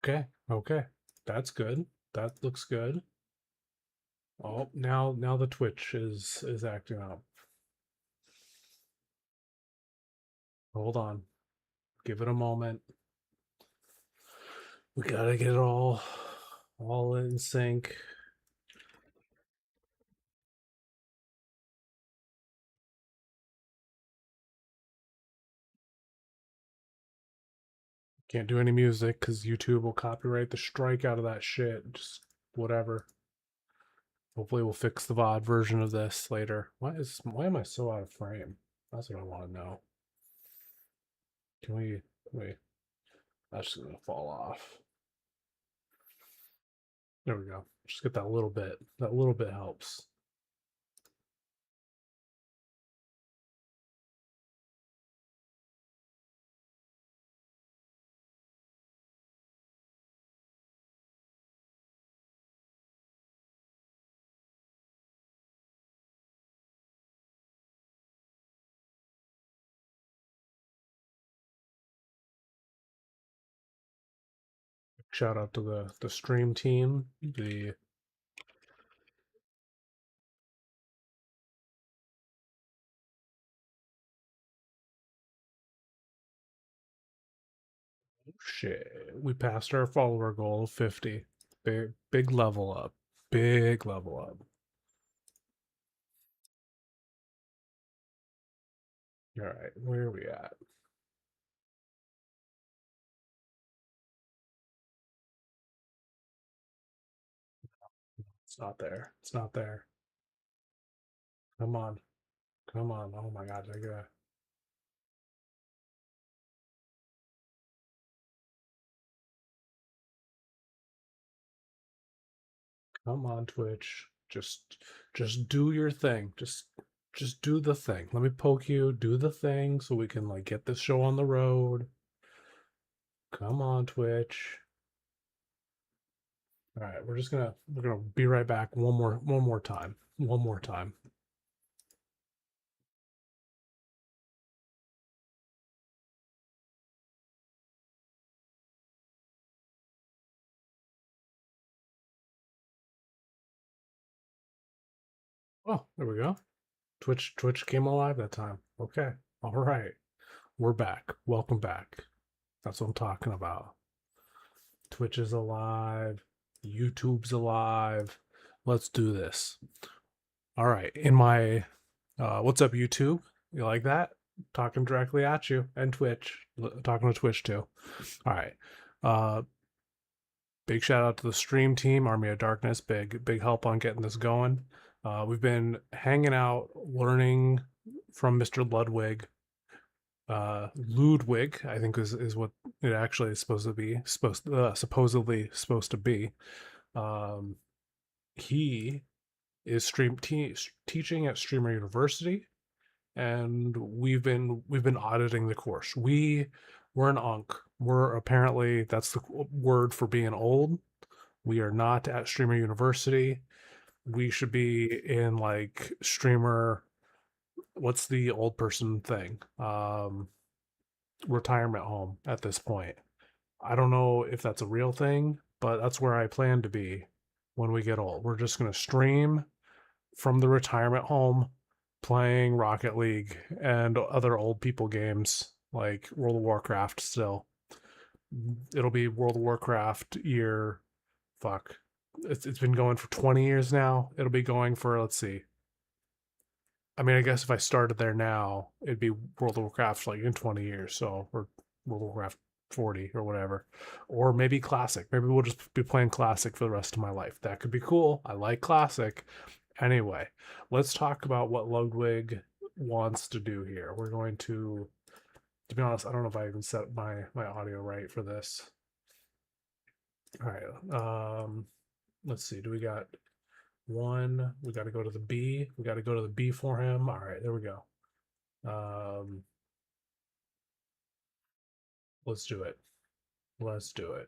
Okay, okay. That's good. That looks good. Oh, now the Twitch is acting up. Hold on. Give it a moment. We gotta get it all in sync. Can't do any music because YouTube will copyright the strike out of that shit. Just whatever. Hopefully we'll fix the VOD version of this later. Why am I so out of frame? That's what I want to know. Can we wait? That's just gonna fall off. There we go. Just get that little bit. That little bit helps. Shout out to the stream team. The shit. We passed our follower goal of 50. Big level up. Big level up. All right, where are we at? It's not there. It's not there. Come on. Come on. Oh my god, I got come on, Twitch. Just do your thing. Just do the thing. Let me poke you. Do the thing so we can like get this show on the road. Come on, Twitch. All right, we're gonna be right back one more time. One more time. Oh, there we go. Twitch came alive that time. Okay. All right. We're back. Welcome back. That's what I'm talking about. Twitch is alive. YouTube's alive. Let's do this. All right. In my what's up, YouTube? You like that? Talking directly at you and Twitch. Talking to Twitch too. All right. Big shout out to the stream team, Army of Darkness. Big help on getting this going. We've been hanging out, learning from Mr. Ludwig. Ludwig, I think is what it actually is supposed to be. Supposedly supposed to be. Um, he is teaching at Streamer University, and we've been auditing the course. We're an unk. We're apparently that's the word for being old. We are not at Streamer University. We should be in like streamer. What's the old person thing? Retirement home at this point. I don't know if that's a real thing, but that's where I plan to be when we get old. We're just going to stream from the retirement home playing Rocket League and other old people games like World of Warcraft still. It'll be World of Warcraft year. Fuck. It's been going for 20 years now. It'll be going for, let's see. I mean, I guess if I started there now, it'd be World of Warcraft like in 20 years. So, or World of Warcraft 40 or whatever. Or maybe Classic. Maybe we'll just be playing Classic for the rest of my life. That could be cool. I like Classic. Anyway, let's talk about what Ludwig wants to do here. We're going to be honest, I don't know if I even set my audio right for this. All right. Let's see. Do we got one? We got to go to the B. We got to go to the B for him. All right, there we go. Let's do it. Let's do it.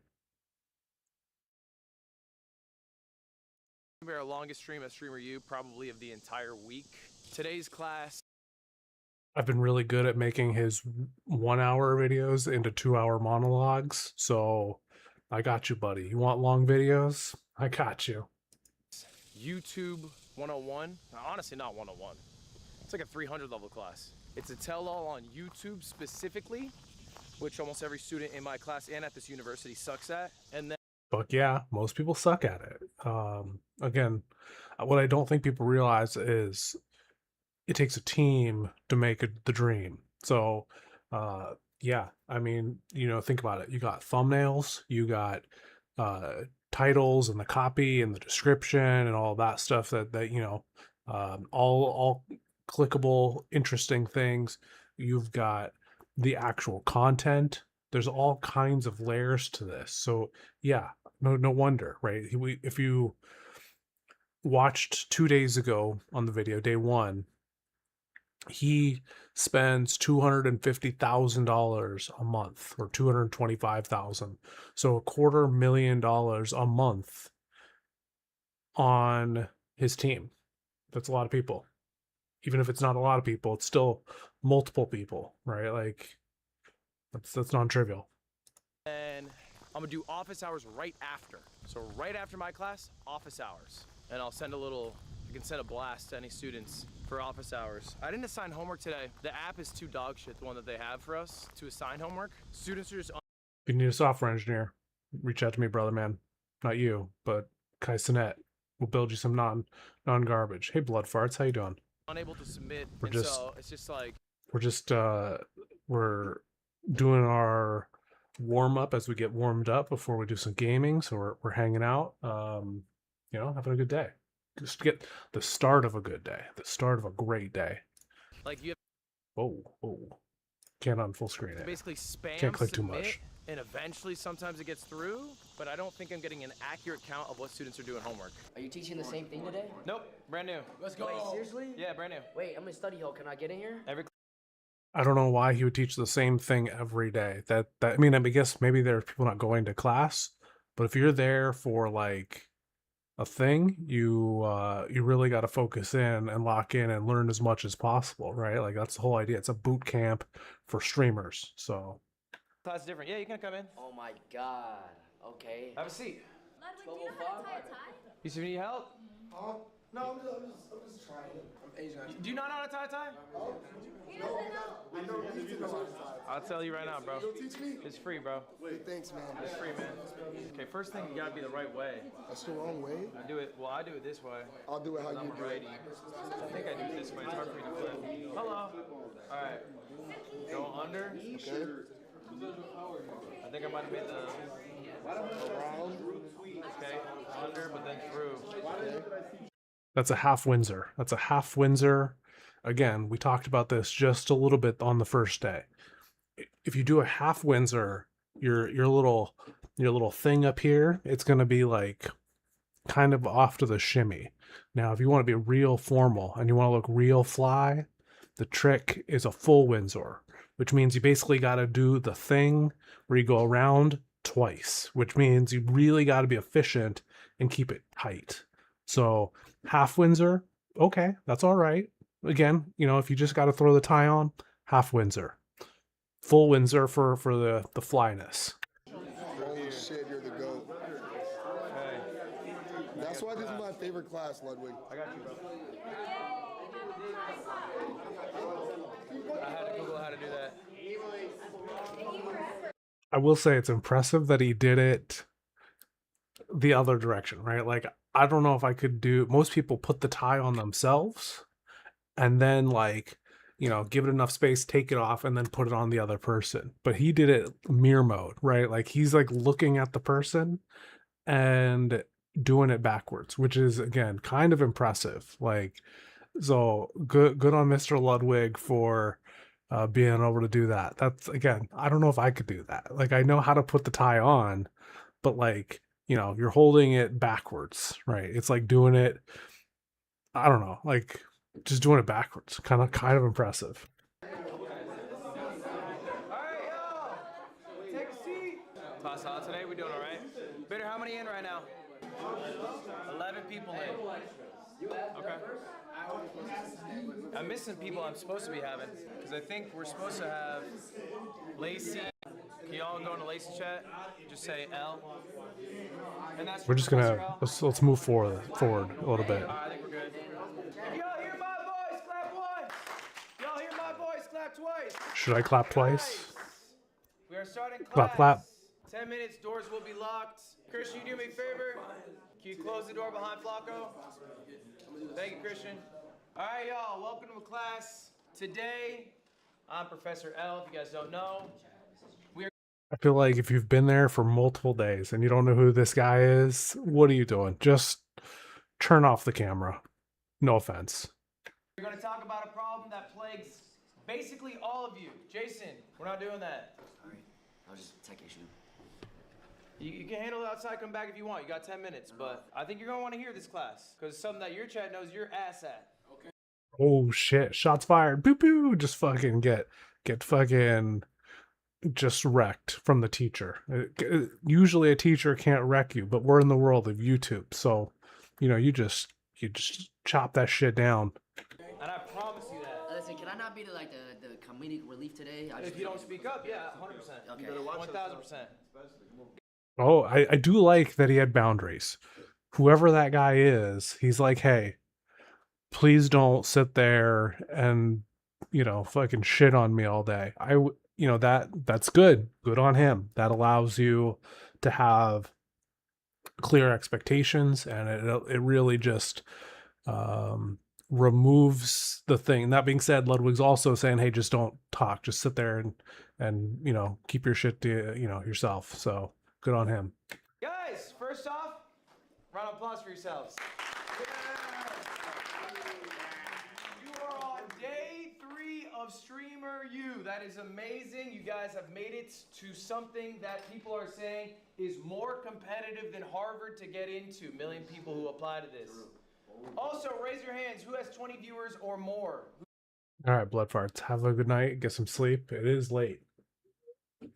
Our longest stream at StreamerU, probably of the entire week. Today's class. I've been really good at making his 1 hour videos into 2 hour monologues. So I got you, buddy. You want long videos? I got you. YouTube 101. Honestly, not 101. It's like a 300 level class. It's a tell-all on YouTube specifically, which almost every student in my class and at this university sucks at. And then But yeah, most people suck at it. Again, what I don't think people realize is it takes a team to make the dream. So, yeah, I mean, think about it. You got thumbnails, you got titles and the copy and the description and all that stuff that all clickable, interesting things. You've got the actual content. There's all kinds of layers to this. So yeah, no wonder, right? If you watched 2 days ago on the video, day one, he spends $250,000 a month, or 225,000, so $250,000 a month on his team. That's a lot of people. Even if it's not a lot of people, it's still multiple people, right? Like that's non-trivial. and I'm gonna do office hours right after. So right after my class, office hours. And I'll send you can send a blast to any students for office hours. I didn't assign homework today. The app is too dog shit, the one that they have for us to assign homework. Students are just If you need a software engineer, reach out to me, brother man. Not you, but Kai Sinet. We'll build you some non-garbage. Hey, blood farts, how you doing? unable to submit. So it's just like we're doing our warm up as we get warmed up before we do some gaming. So we're hanging out, having a good day. Just to get the start of a good day, the start of a great day. Like you have Whoa. Can't on full screen to it. basically spam Can't click too submit, much. and eventually sometimes it gets through, but I don't think I'm getting an accurate count of what students are doing homework. Are you teaching the same thing today? Nope, brand new. Let's go. Wait, seriously? Yeah, brand new. Wait, I'm in study hall. Can I get in here? I don't know why he would teach the same thing every day. I guess maybe there are people not going to class, but if you're there for like a thing, you really got to focus in and lock in and learn as much as possible, right? Like that's the whole idea. It's a boot camp for streamers. So Class different. Yeah, you can come in. Oh my god. Okay. Have a seat. Ludwig, do you know how to tie a tie? You need help? Huh? No, I'm just trying. I'm Asian. Do you not know how to tie a tie? He doesn't know. I know you need to know how to tie. I'll tell you right now, bro. You'll teach me? It's free, bro. Wait, thanks, man. It's free, man. Okay, first thing, you gotta be the right way. That's the wrong way. I do it this way. I'll do it how I'm you a do it. righty. I think I do it this way. It's hard for me to flip. Hello. All right. Go under. Okay? I think I might have made the Around. okay under, but then through. Okay. that's a half Windsor. That's a half Windsor. Again, we talked about this just a little bit on the first day. If you do a half Windsor, your little thing up here, it's going to be like kind of off to the shimmy. Now, if you want to be real formal and you want to look real fly, the trick is a full Windsor, which means you basically got to do the thing where you go around twice, which means you really got to be efficient and keep it tight. So half Windsor, okay, that's all right. Again, if you just got to throw the tie on, half Windsor. Full Windsor for the flyness. Holy shit, you're the GOAT. That's why this is my favorite class, Ludwig. I got you, bro. I had to Google how to do that. I will say it's impressive that he did it the other direction, right? Like, I don't know if I could do, most people put the tie on themselves and then give it enough space, take it off, and then put it on the other person. But he did it mirror mode, right? Like he's like looking at the person and doing it backwards, which is again kind of impressive. So good on Mr. Ludwig for being able to do that. That's again, I don't know if I could do that. Like I know how to put the tie on, but you're holding it backwards, right? It's like doing it, I don't know, like just doing it backwards. Kind of impressive. Take a seat. Class out today. We doing all right? Bitter, how many in right now? 11 people in. Okay. I'm missing people I'm supposed to be having because I think we're supposed to have Lacey, Can y'all go into Lacey chat? Just say L. And that's We're for just Professor gonna L. let's move forward a little bit. I think we're good. If y'all hear my voice, clap once. Y'all hear my voice, clap twice. Should I clap twice? Guys, we are starting Clap, class. clap. 10 minutes, doors will be locked. Christian, you do me a favor? Can you close the door behind Flacco? Thank you, Christian. All right, y'all, welcome to class. Today, I'm Professor L, if you guys don't know. I feel like if you've been there for multiple days and you don't know who this guy is, what are you doing? Just turn off the camera. No offense. We're going to talk about a problem that plagues basically all of you. Jason, we're not doing that. Alright, I'll just tech issue. You can handle it outside, come back if you want. You got 10 minutes, but I think you're going to want to hear this class because it's something that your chat knows your ass at. Oh shit! Shots fired. Boo boo. Just fucking get fucking just wrecked from the teacher. Usually a teacher can't wreck you, but we're in the world of YouTube, so you just chop that shit down. And I promise you that. Listen, can I not be the comedic relief today? If you don't speak up, yeah, 100%. Okay. 1,000%. Oh, I do like that he had boundaries. Whoever that guy is, he's like, hey, please don't sit there and fucking shit on me all day. That's good. Good on him. That allows you to have clear expectations, and it really just removes the thing. That being said, Ludwig's also saying, hey, just don't talk. Just sit there and keep your shit to yourself. So good on him. Guys, first off, round of applause for yourselves. You are on day 3 of StreamerU. That is amazing. You guys have made it to something that people are saying is more competitive than Harvard to get into. Million people who apply to this. Also, raise your hands. Who has 20 viewers or more? All right, blood farts. Have a good night. Get some sleep. It is late.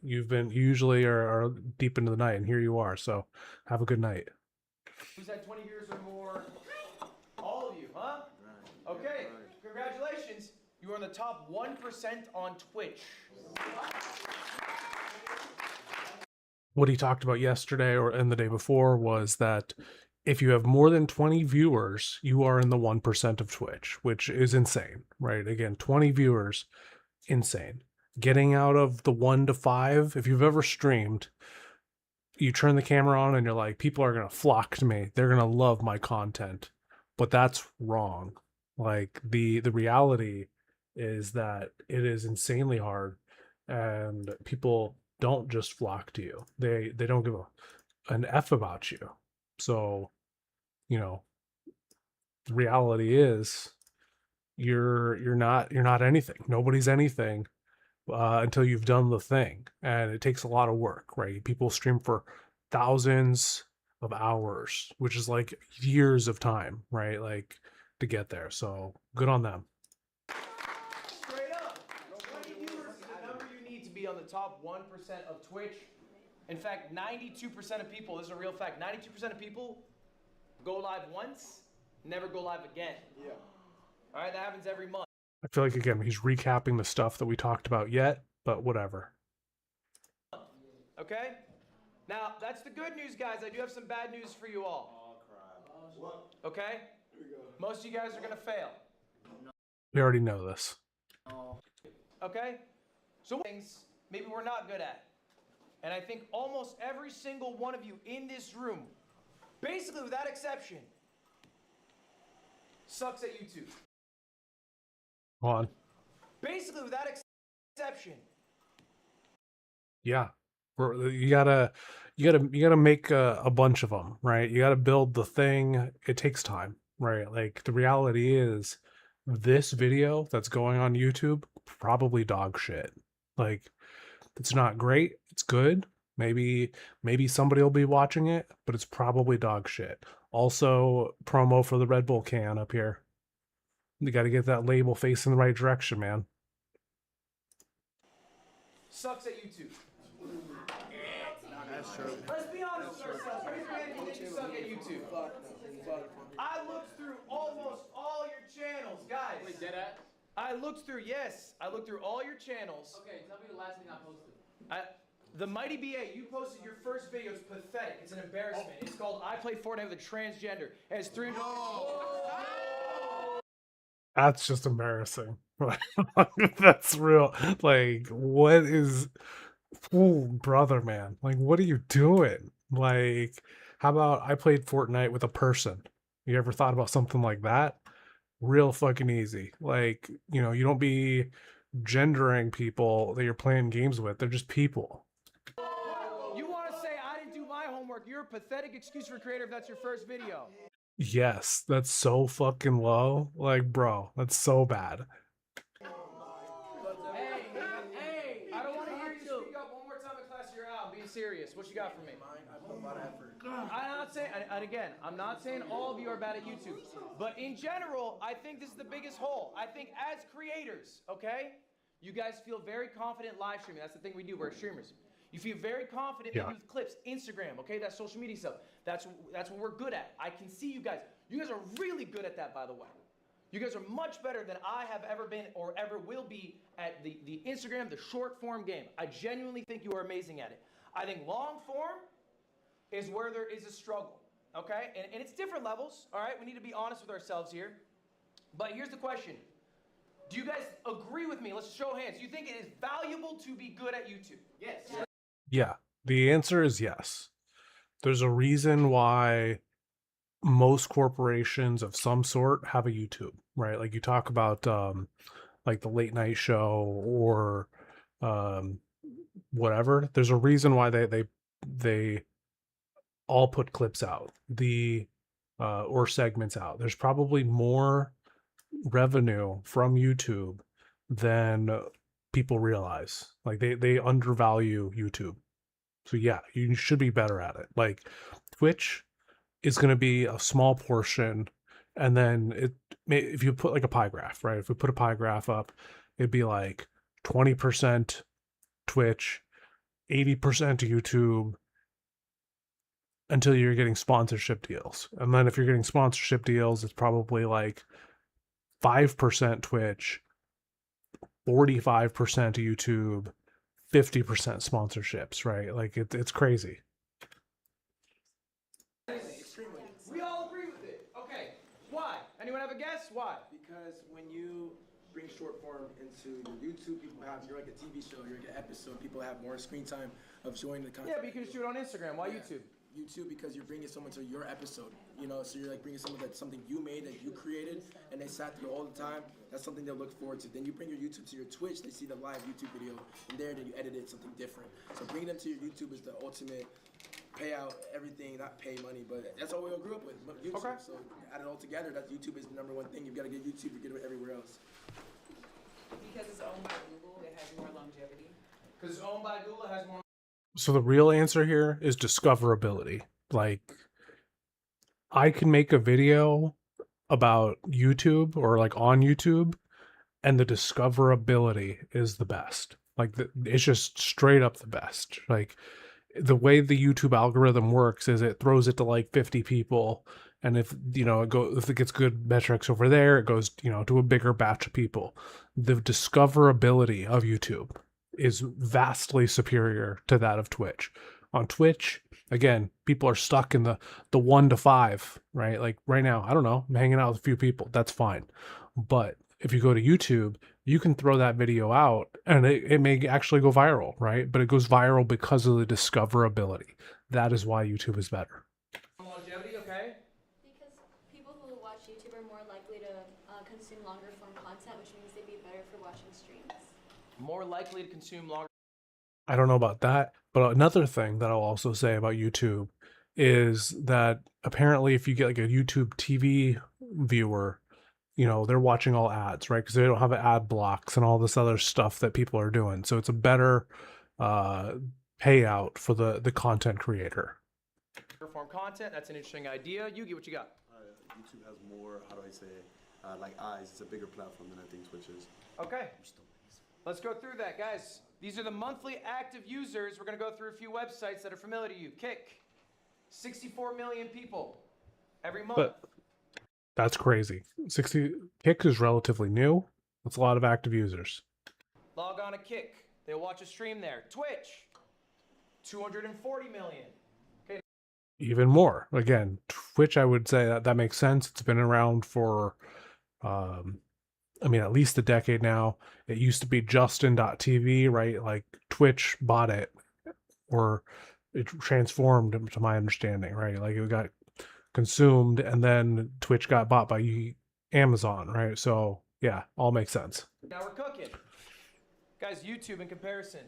You usually are deep into the night, and here you are. So have a good night. Who's had 20 viewers or more? All of you, huh? Okay, congratulations. You are in the top 1% on Twitch. What he talked about yesterday and the day before was that if you have more than 20 viewers, you are in the 1% of Twitch, which is insane, right? Again, 20 viewers, insane. Getting out of the 1 to 5, if you've ever streamed, you turn the camera on and you're like, people are going to flock to me. They're going to love my content. But that's wrong. Like the reality is that it is insanely hard, and people don't just flock to you. They don't give an F about you. So, the reality is you're not anything. Nobody's anything until you've done the thing, and it takes a lot of work, right? People stream for thousands of hours, which is like years of time, right? Like to get there. So good on them. Straight up, 20 viewers is the number you need to be on the top 1% of Twitch. In fact, 92% of people, this is a real fact, 92% of people go live once, never go live again. Yeah. All right, that happens every month. I feel like, again, he's recapping the stuff that we talked about yet, but whatever. Okay? Now, that's the good news, guys. I do have some bad news for you all. Oh, crap. What? Okay? Here we go. Most of you guys are going to fail. We already know this. Okay? So things maybe we're not good at. And I think almost every single one of you in this room, basically without exception, sucks at YouTube. Go on. Basically without exception. Yeah. You gotta make a bunch of them, right? You gotta build the thing. It takes time, right? Like the reality is this video that's going on YouTube, probably dog shit. Like it's not great. It's good. Maybe somebody will be watching it, but it's probably dog shit. Also, promo for the Red Bull can up here. You got to get that label facing the right direction, man. Sucks at YouTube. That's true. Let's be honest with ourselves. Raise your hand if you think you suck at YouTube. I looked through almost all your channels, guys. Wait, dead at? I looked through all your channels. Okay, tell me the last thing I posted. The Mighty BA, you posted your first video. It's pathetic. It's an embarrassment. It's called I Played Fortnite with a Transgender. It has 300. That's just embarrassing. That's real. Like, what is... Ooh, brother, man. Like, what are you doing? Like, how about I played Fortnite with a person? You ever thought about something like that? Real fucking easy. Like, you know, you don't be gendering people that you're playing games with. They're just people. You want to say I didn't do my homework? You're a pathetic excuse for a creator if that's your first video. Yes, that's so fucking low. Like, bro, that's so bad. Hey, I don't want to hear you speak up one more time in class. You're out. Be serious. What you got for me? I put a lot of effort. I'm not saying, and again, I'm not saying all of you are bad at YouTube, but in general, I think this is the biggest hole. I think as creators, okay, you guys feel very confident live streaming. That's the thing we do. We're streamers. You feel very confident Yeah. with clips, Instagram, okay? That's social media stuff. That's what we're good at. I can see you guys. You guys are really good at that, by the way. You guys are much better than I have ever been or ever will be at the Instagram, the short form game. I genuinely think you are amazing at it. I think long form is where there is a struggle, okay? And it's different levels, all right? We need to be honest with ourselves here. But here's the question. Do you guys agree with me? Let's show hands. Do you think it is valuable to be good at YouTube? Yes. Yeah, the answer is yes. There's a reason why most corporations of some sort have a YouTube, right? Like you talk about like the late night show or whatever. There's a reason why they all put clips out, or segments out. There's probably more revenue from YouTube than people realize. Like they undervalue YouTube. So yeah, you should be better at it. Like Twitch is going to be a small portion, and then if you put like a pie graph, right? If we put a pie graph up, it'd be like 20% Twitch, 80% YouTube, until you're getting sponsorship deals. And then if you're getting sponsorship deals, it's probably like 5% Twitch, 45% YouTube, 50% sponsorships, right? Like it's crazy. We all agree with it. Okay. Why? Anyone have a guess? Why? Because when you bring short form into your YouTube, you're like a TV show, you're like an episode, people have more screen time of showing the content. Yeah, but you can just do it on Instagram. Why YouTube? YouTube, because you're bringing someone to your episode, you know, so you're like bringing someone that's something you made, that you created, and they sat through all the time. That's something they'll look forward to. Then you bring your YouTube to your Twitch, they see the live YouTube video, and there, then you edit it something different. So bringing them to your YouTube is the ultimate payout, everything, not pay money, but that's all we all grew up with, YouTube. Okay. So add it all together, that YouTube is the number one thing. You've got to get YouTube, you get it everywhere else. Because it's owned by Google, it has more longevity. Because it's owned by Google, it has more. So the real answer here is discoverability. Like, I can make a video about YouTube or like on YouTube, and the discoverability is the best. Like, it's just straight up the best. Like, the way the YouTube algorithm works is it throws it to like 50 people, and if if it gets good metrics over there, it goes to a bigger batch of people. The discoverability of YouTube is vastly superior to that of Twitch. On Twitch, again, people are stuck in the 1 to 5, right? Like right now, I don't know, I'm hanging out with a few people, that's fine. But if you go to YouTube, you can throw that video out and it may actually go viral, right? But it goes viral because of the discoverability. That is why YouTube is better. Longevity, okay? Because people who watch YouTube are more likely to consume longer form content, which means they'd be better for watching streams. More likely to consume longer. I don't know about that, but another thing that I'll also say about YouTube is that apparently if you get like a YouTube TV viewer, they're watching all ads, right? Because they don't have ad blocks and all this other stuff that people are doing. So it's a better payout for the content creator. Form content, that's an interesting idea. Yugi, what you got? YouTube has more, how do I say, like eyes. It's a bigger platform than I think Twitch is. Okay. Let's go through that, guys. These are the monthly active users. We're going to go through a few websites that are familiar to you. Kick, 64 million people every month. But that's crazy. Kick is relatively new. That's a lot of active users. Log on to Kick. They'll watch a stream there. Twitch, 240 million. Okay. Even more. Again, Twitch, I would say that makes sense. It's been around for, I mean, at least a decade now. It used to be Justin.tv, right? Like Twitch bought it, or it transformed, to my understanding, right? Like it got consumed, and then Twitch got bought by Amazon, right? So yeah, all makes sense. Now we're cooking. Guys, YouTube in comparison.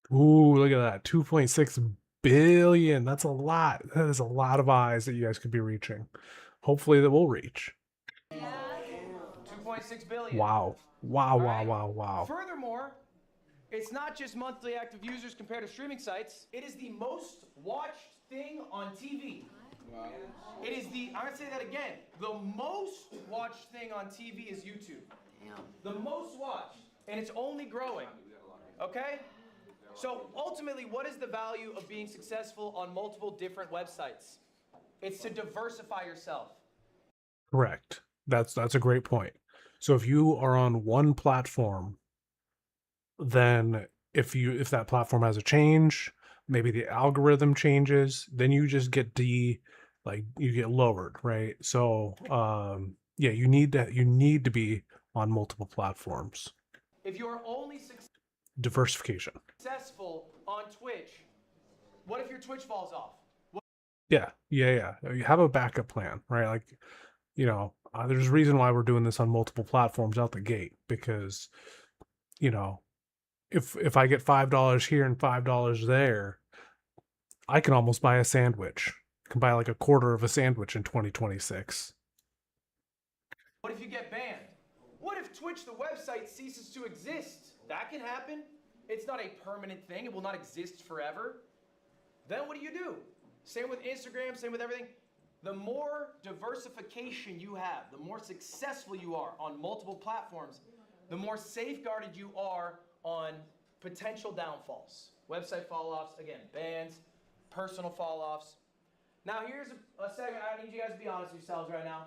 Ooh, look at that. 2.6 billion. That's a lot. That is a lot of eyes that you guys could be reaching. Hopefully that will reach. 2.6 billion. Wow. Wow, All wow, right? wow, wow. Furthermore, it's not just monthly active users compared to streaming sites. It is the most watched thing on TV. Wow. It is I'm gonna say that again. The most watched thing on TV is YouTube. Damn. The most watched, and it's only growing. Okay? So ultimately, what is the value of being successful on multiple different websites? It's to diversify yourself. Correct. That's a great point. So if you are on one platform, then if that platform has a change, maybe the algorithm changes, then you just get you get lowered, right? So yeah, you need to be on multiple platforms. If you're only Diversification. successful on Twitch, what if your Twitch falls off? Yeah. You have a backup plan, right? Like, there's a reason why we're doing this on multiple platforms out the gate, because, if I get $5 here and $5 there, I can almost buy a sandwich. I can buy like a quarter of a sandwich in 2026. What if you get banned? What if Twitch, the website, ceases to exist? That can happen. It's not a permanent thing. It will not exist forever. Then what do? Same with Instagram, same with everything. The more diversification you have, the more successful you are on multiple platforms, the more safeguarded you are on potential downfalls. Website fall-offs, again, bans, personal fall-offs. Now here's a second, I need you guys to be honest with yourselves right now.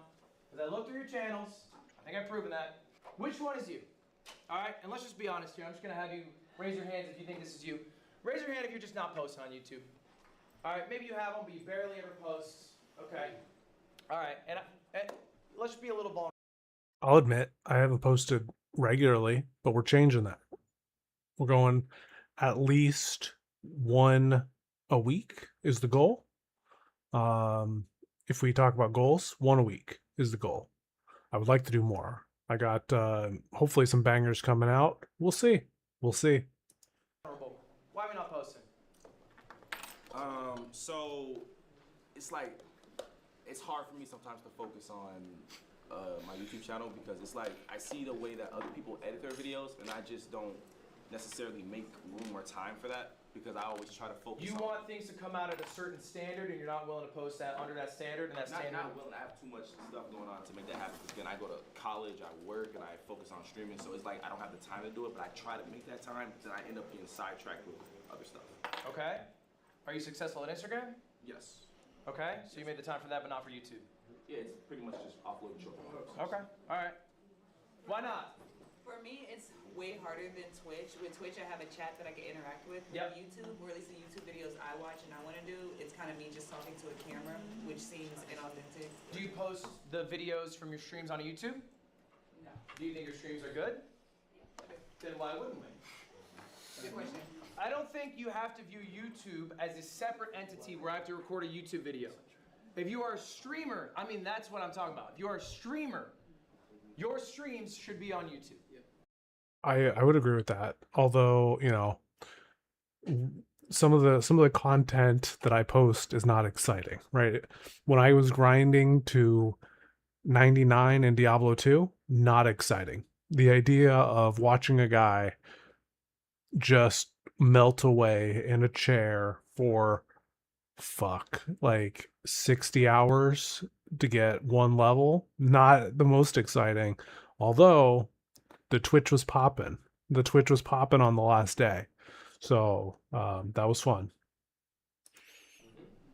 As I look through your channels, I think I've proven that. Which one is you? All right, and let's just be honest here. I'm just gonna have you raise your hands if you think this is you. Raise your hand if you're just not posting on YouTube. All right, maybe you have one, but you barely ever post. Okay. All right, and let's be a little vulnerable. I'll admit I haven't posted regularly, but we're changing that. We're going at least one a week is the goal. If we talk about goals, one a week is the goal. I would like to do more. I got hopefully some bangers coming out. We'll see. Why are we not posting? So it's like it's hard for me sometimes to focus on my YouTube channel, because it's like I see the way that other people edit their videos, and I just don't necessarily make room or time for that, because I always try to focus. You want things to come out at a certain standard, and you're not willing to post that under that standard, and that standard. Not willing. I have too much stuff going on to make that happen. Because again, I go to college, I work, and I focus on streaming, so it's like I don't have the time to do it. But I try to make that time, but then I end up getting sidetracked with other stuff. Okay. Are you successful on Instagram? Yes. Okay. So you made the time for that, but not for YouTube. Yeah, it's pretty much just offloading short videos. Okay. All right. Why not? For me, it's way harder than Twitch. With Twitch, I have a chat that I can interact with. Yep. With YouTube, or at least the YouTube videos I watch and I want to do, it's kind of me just talking to a camera, which seems inauthentic. Do you post the videos from your streams on YouTube? No. Do you think your streams are good? Then why wouldn't we? Good question. I don't think you have to view YouTube as a separate entity where I have to record a YouTube video. If you are a streamer, I mean, that's what I'm talking about. If you are a streamer, your streams should be on YouTube. I would agree with that. Although, some of the content that I post is not exciting, right? When I was grinding to 99 in Diablo 2, not exciting. The idea of watching a guy just melt away in a chair for like 60 hours to get one level, not the most exciting. Although the Twitch was popping. The Twitch was popping on the last day. So that was fun.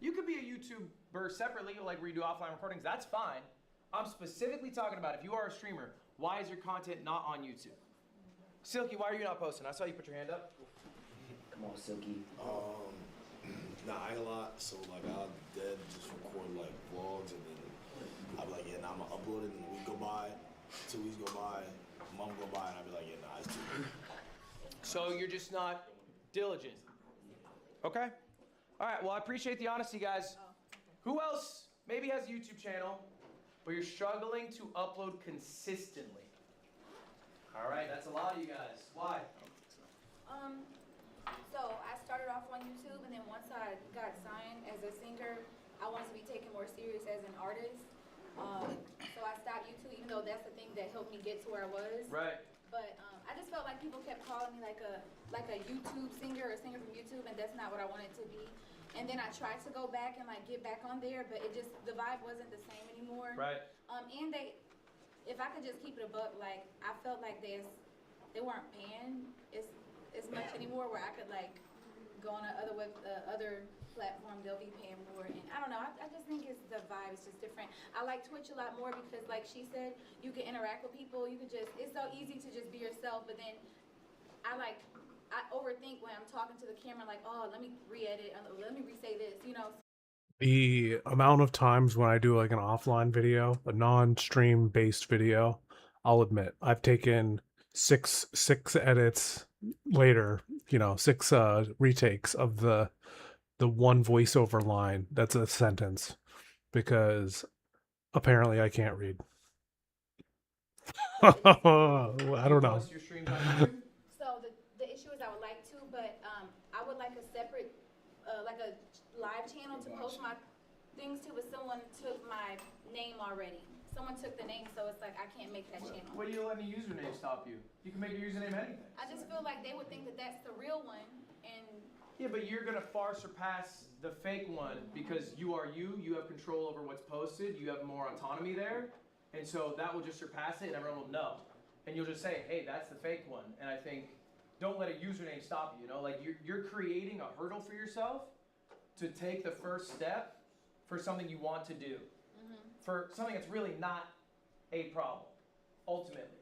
You could be a YouTuber separately, like where you do offline recordings. That's fine. I'm specifically talking about if you are a streamer, why is your content not on YouTube? Silky, why are you not posting? I saw you put your hand up. come all silky? Nah, I ain't a lot. So like I'll dead just record like vlogs and then I'll be like, yeah, nah, I'm gonna upload it and a week go by, 2 weeks go by, a month go by, and I'll be like, yeah, nah, it's too late. So you're just not diligent. Okay. All right. Well, I appreciate the honesty, guys. Who else maybe has a YouTube channel, but you're struggling to upload consistently? All right. That's a lot of you guys. Why? So I started off on YouTube, and then once I got signed as a singer, I wanted to be taken more serious as an artist. So I stopped YouTube, even though that's the thing that helped me get to where I was. Right. But I just felt like people kept calling me like a YouTube singer or singer from YouTube, and that's not what I wanted to be. And then I tried to go back and like get back on there, but the vibe wasn't the same anymore. Right. And if I could just keep it a buck, like I felt like they weren't paying as much anymore, where I could like go on other platform, they'll be paying more, and I don't know, I just think it's the vibe is just different. I like Twitch a lot more because like she said, you can interact with people, it's so easy to just be yourself, but then I overthink when I'm talking to the camera, like, oh, let me re-edit, let me re-say this, you know. The amount of times when I do like an offline video, a non-stream based video, I'll admit I've taken six edits later, 6 retakes of the one voiceover line that's a sentence, because apparently I can't read. I don't know. Post your streams on YouTube? So the issue is I would like to, but I would like a separate, like a live channel to post my things to, but someone took my name already. Someone took the name, so it's like I can't make that channel. What do you let a username stop you? You can make your username anything. I just feel like they would think that that's the real one, and Yeah, but you're gonna far surpass the fake one because you are you. You have control over what's posted. You have more autonomy there, and so that will just surpass it, and everyone will know. And you'll just say, "Hey, that's the fake one." And I think don't let a username stop you. Like you're creating a hurdle for yourself to take the first step for something you want to do, for something that's really not a problem, ultimately.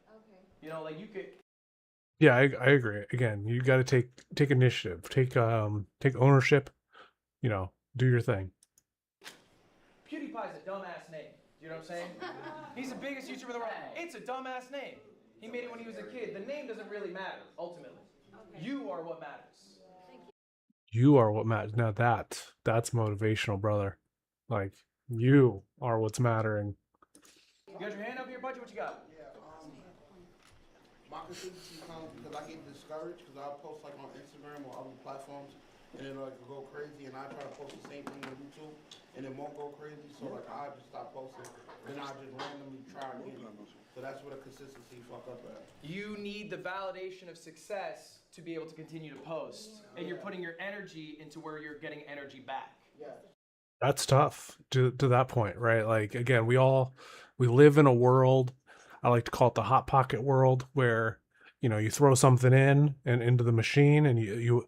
okay. Like you could. Yeah, I agree. Again, you got to take initiative, take ownership, do your thing. PewDiePie's a dumbass name. You know what I'm saying? He's the biggest YouTuber in the world. It's a dumbass name. He made it when he was a kid. The name doesn't really matter, ultimately. Okay. You are what matters. Thank you. You are what matters. Now that's motivational, brother. Like, you are what's mattering. You got your hand up here, Budget? What you got? My consistency comes because I get discouraged because I post like on Instagram or other platforms and then like go crazy, and I try to post the same thing on YouTube and it won't go crazy, so like I just stop posting, then I just randomly try again. So that's where the consistency fuck up at. You need the validation of success to be able to continue to post, and you're putting your energy into where you're getting energy back. Yeah. That's tough to that point, right? Like, again, we live in a world, I like to call it the hot pocket world, where you throw something in and into the machine, and you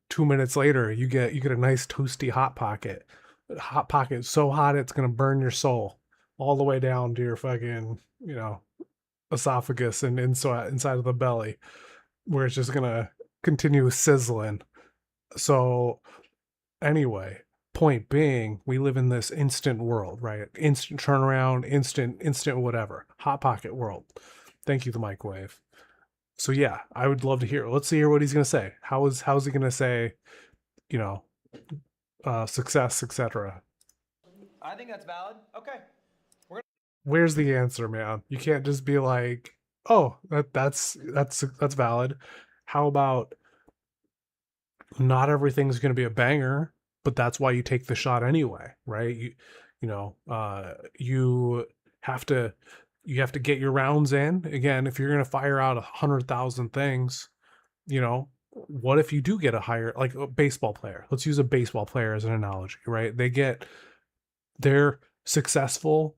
2 minutes later you get a nice toasty hot pocket. Hot pocket so hot it's gonna burn your soul all the way down to your fucking esophagus and inside of the belly, where it's just gonna continue sizzling. So anyway, point being, we live in this instant world, right? Instant turnaround, instant whatever. Hot pocket world. Thank you, the microwave. So yeah, I would love to hear. Let's hear what he's gonna say. How's he gonna say, success, etc. I think that's valid. Okay. Where's the answer, man? You can't just be like, oh, that's valid. How about not everything's gonna be a banger, but that's why you take the shot anyway, right? You have to get your rounds in. Again, if you're gonna fire out 100,000 things, what if you do get a higher, like a baseball player? Let's use a baseball player as an analogy, right? They're successful,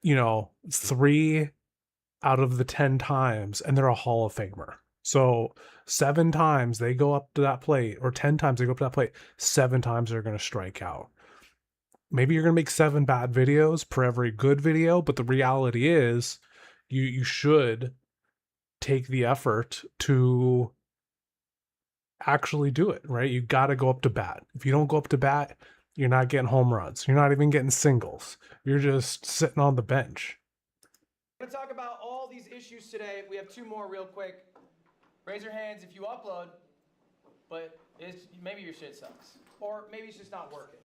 3 out of the 10 times, and they're a Hall of Famer. So 7 times they go up to that plate, or 10 times they go up to that plate, 7 times they're going to strike out. Maybe you're going to make 7 bad videos per every good video, but the reality is you should take the effort to actually do it, right? You got to go up to bat. If you don't go up to bat, you're not getting home runs. You're not even getting singles. You're just sitting on the bench. We're gonna talk about all these issues today. We have 2 more real quick. Raise your hands if you upload, but maybe your shit sucks. Or maybe it's just not working.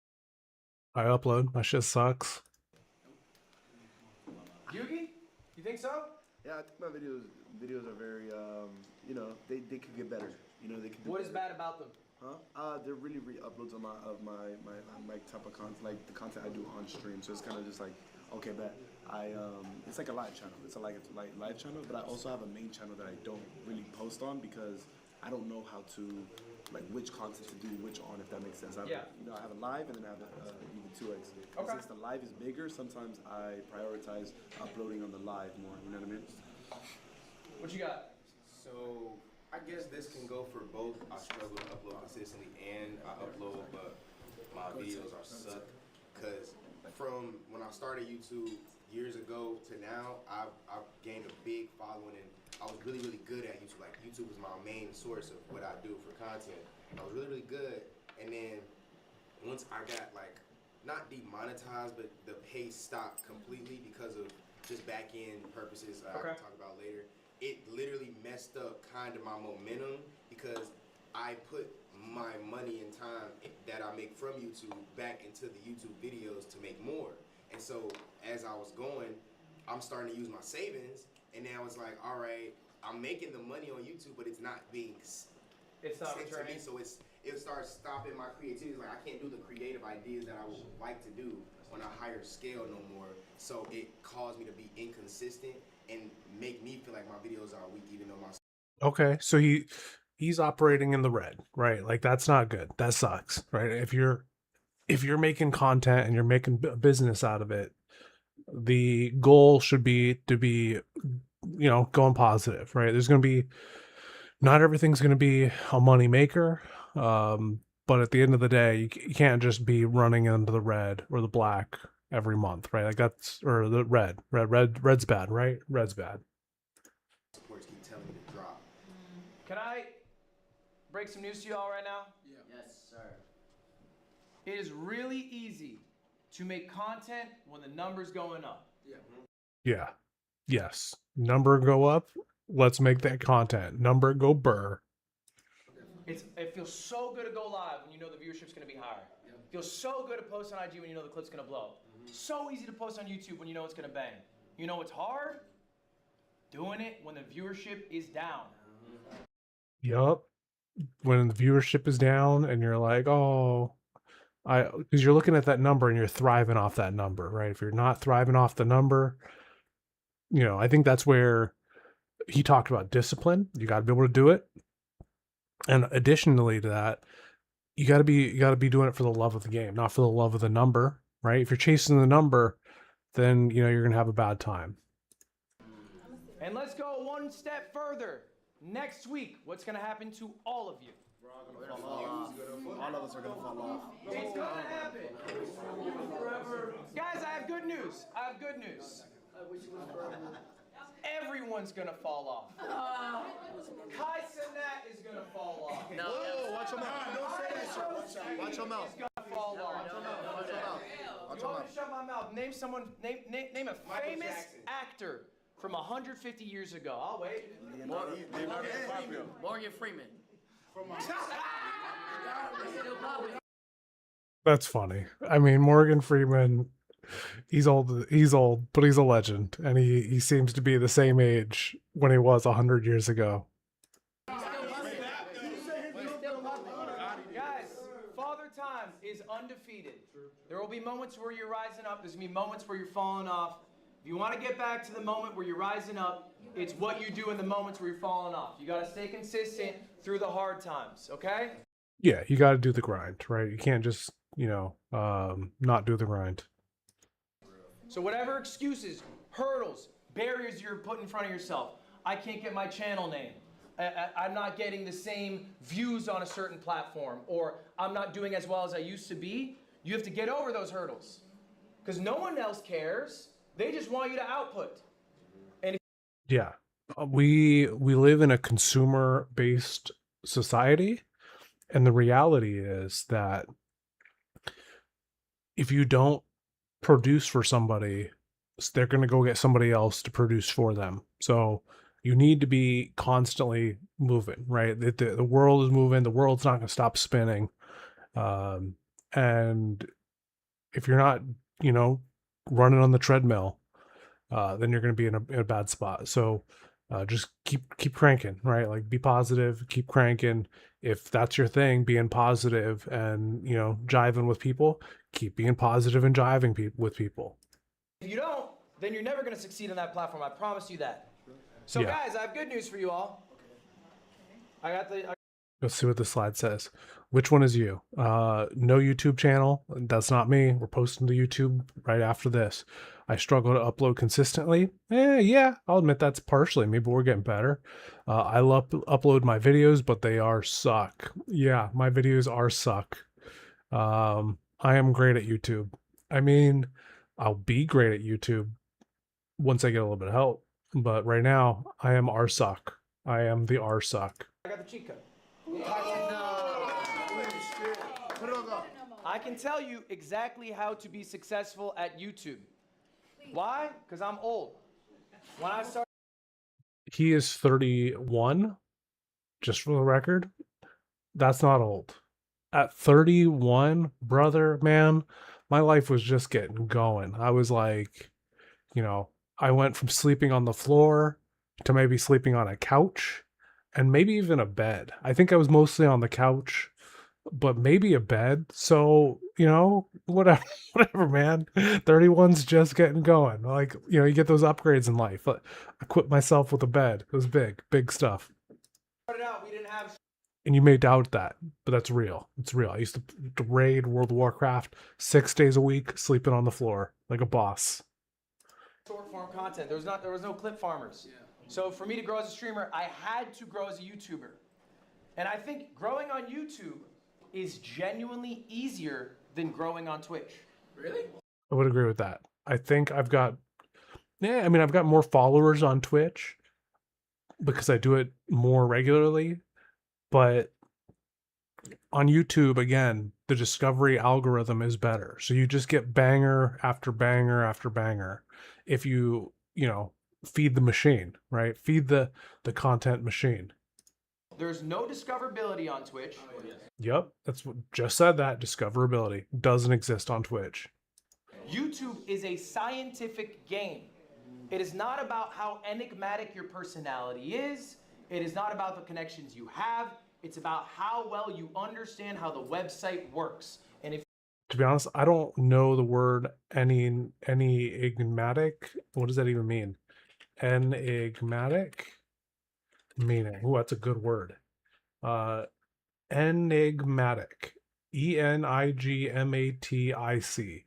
I upload. My shit sucks. Yugi? You think so? Yeah, I think my videos are very, you know, they could get better. You know, they could. What is bad about them? Huh? They're really re-uploads of my type of content, like the content I do on stream. So it's kind of just like, okay, bet it's like a live channel. It's a live channel, but I also have a main channel that I don't really post on because I don't know how to, like, which content to do which on, if that makes sense. You know, I have a live and then I have even 2x. Okay. Since the live is bigger, sometimes I prioritize uploading on the live more. You know what I mean? What you got? So I guess this can go for both. I struggle to upload consistently and I upload, but my videos are suck. Cause from when I started YouTube years ago to now, I've gained a big following and I was really good at YouTube. Like YouTube was my main source of what I do for content. I was really good, and then once I got like not demonetized, but the pay stopped completely because of just back end purposes. I can talk about later. It literally messed up kind of my momentum because I put my money and time that I make from YouTube back into the YouTube videos to make more. And so as I was going, I'm starting to use my savings, and now it's like, all right, I'm making the money on YouTube, but it's not being it's not returning. So it starts stopping my creativity. It's like I can't do the creative ideas that I would like to do on a higher scale no more. So it caused me to be inconsistent and make me feel like my videos are weak, even though my Okay, so he's operating in the red, right? Like that's not good. That sucks, right? If you're making content and you're making a business out of it, the goal should be to be, you know, going positive, right? There's going to be, not everything's going to be a money maker, but at the end of the day, you can't just be running into the red or the black every month, right? Like that's, or the red's bad, right? Red's bad. supporters keep telling me to drop. Can I break some news to y'all right now? Yeah. Yes, sir. It is really easy to make content when the number's going up. Yeah. Yeah. Yes. Number go up. Let's make that content. Number go burr. It feels so good to go live when you know the viewership's going to be higher. Yeah. It feels so good to post on IG when you know the clip's going to blow. So easy to post on YouTube when you know it's going to bang. You know it's hard? Doing it when the viewership is down. Yup. When the viewership is down and you're like, oh, because you're looking at that number and you're thriving off that number, right? If you're not thriving off the number, you know, I think that's where he talked about discipline. You got to be able to do it. And additionally to that, you got to be doing it for the love of the game, not for the love of the number, right? If you're chasing the number, then, you know, you're going to have a bad time. And let's go one step further. Next week, what's going to happen to all of you? All of us are gonna fall off. It's gonna happen. Guys, I have good news. Everyone's gonna fall off. Kai Cenat is gonna fall off. No. Whoa, watch your mouth. Don't say that shit. Watch your mouth. Is gonna fall off. You want me to shut my mouth? Name someone. Name a famous actor from 150 years ago. I'll wait. Morgan Freeman. That's funny. I mean, Morgan Freeman, he's old, but he's a legend. And he seems to be the same age when he was 100 years ago. Guys, Father Time is undefeated. There will be moments where you're rising up. There's going to be moments where you're falling off. If you want to get back to the moment where you're rising up, it's what you do in the moments where you're falling off. You got to stay consistent through the hard times, okay? Yeah, you got to do the grind, right? You can't just, you know, not do the grind. So whatever excuses, hurdles, barriers you're putting in front of yourself. I can't get my channel name. I'm not getting the same views on a certain platform, or I'm not doing as well as I used to be. You have to get over those hurdles because no one else cares. They just want you to output. And Yeah, we live in a consumer-based society, And the reality is that if you don't produce for somebody, they're going to go get somebody else to produce for them. So you need to be constantly moving, right? The world is moving. The world's not going to stop spinning. And if you're not, running on the treadmill, then you're going to be in a bad spot. So just keep cranking, right? Like, be positive, keep cranking. If that's your thing, being positive and, jiving with people, keep being positive and jiving with people. If you don't, then you're never going to succeed on that platform. I promise you that. So Yeah. guys, I have good news for you all. Let's see what the slide says. Which one is you? No YouTube channel. That's not me. We're posting to YouTube right after this. I struggle to upload consistently. Yeah, I'll admit that's partially me, but we're getting better. I upload my videos, but they are suck. Yeah, my videos are suck. I am great at YouTube. I mean, I'll be great at YouTube once I get a little bit of help. But right now, I am R-suck. I am the R-suck. I got the cheat code. I can tell you exactly how to be successful at YouTube. Why? Because I'm old. When I started... He is 31, just for the record. That's not old. At 31, brother, man, my life was just getting going. I was like, I went from sleeping on the floor to maybe sleeping on a couch and maybe even a bed. I think I was mostly on the couch, but maybe a bed. So, whatever, man. 31's just getting going. Like, you get those upgrades in life. I equipped myself with a bed. It was big stuff. Started out, we didn't have... And you may doubt that, but that's real. It's real. I used to raid World of Warcraft 6 days a week, sleeping on the floor like a boss. Short form content. There was no clip farmers. Yeah. So for me to grow as a streamer, I had to grow as a YouTuber. And I think growing on YouTube is genuinely easier than growing on Twitch. Really? I would agree with that. I think I've got more followers on Twitch because I do it more regularly. But on YouTube, again, the discovery algorithm is better. So you just get banger after banger after banger. If you, feed the machine, right? Feed the content machine. There's no discoverability on Twitch. Oh, yes. Yep, that's what just said that. Discoverability doesn't exist on Twitch. YouTube is a scientific game. It is not about how enigmatic your personality is. It is not about the connections you have. It's about how well you understand how the website works. And if... To be honest, I don't know the word enigmatic. What does that even mean? Enigmatic meaning. Oh, that's a good word. Enigmatic. enigmatic.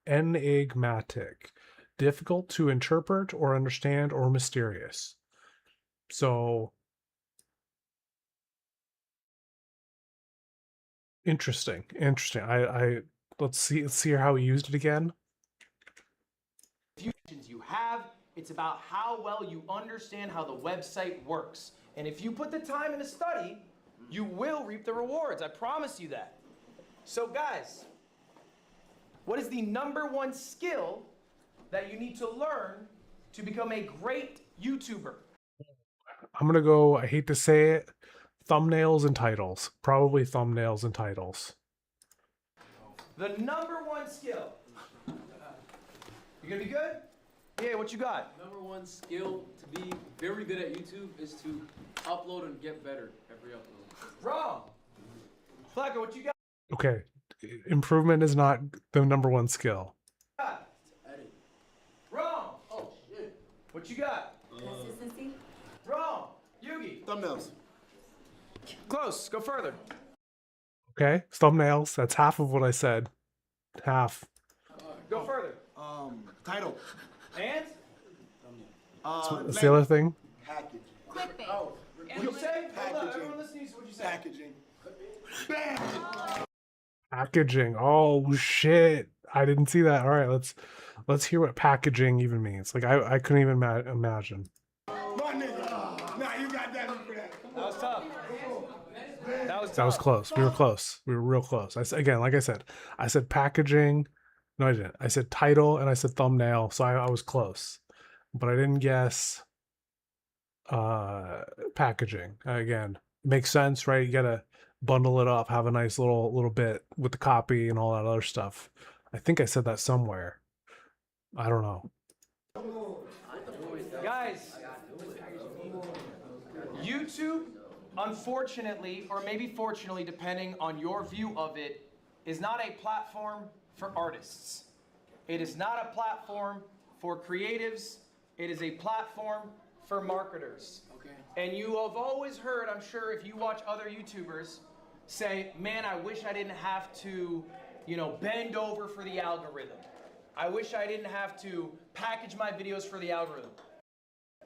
Enigmatic. Difficult to interpret or understand or mysterious. So interesting. I let's see how he used it again. You have, it's about how well you understand how the website works. And if you put the time into study, you will reap the rewards. I promise you that. So guys, what is the #1 skill that you need to learn to become a great YouTuber? I'm gonna go, I hate to say it, thumbnails and titles. Probably thumbnails and titles. The #1 skill. You gonna be good? Yeah, what you got? #1 skill to be very good at YouTube is to upload and get better every upload. Wrong. Flacco, what you got? Okay, improvement is not the #1 skill. Edit. Wrong. Oh shit. What you got? Consistency. Wrong. Yugi. Thumbnails. Close. Go further. Okay, thumbnails. That's half of what I said. Half. Go further. Title. And? That's the other thing. Packaging. Clickbait. Oh. What'd you say? Hold up, Packaging. everyone listening, so what'd you say? Packaging. Bam! Packaging. Oh shit! I didn't see that. All right, let's hear what packaging even means. Like I couldn't even imagine. My nigga. Nah, you got that for that. That was tough. That That was close. We were close. We were real close. Again, like I said packaging. No, I didn't. I said title and I said thumbnail, so I was close, but I didn't guess packaging. Again, makes sense, right? You gotta bundle it up, have a nice little bit with the copy and all that other stuff. I think I said that somewhere. I don't know. Guys, YouTube, unfortunately, or maybe fortunately, depending on your view of it, is not a platform for artists. It is not a platform for creatives. It is a platform for marketers. Okay. And you have always heard, I'm sure, if you watch other YouTubers say, man, I wish I didn't have to, bend over for the algorithm. I wish I didn't have to package my videos for the algorithm.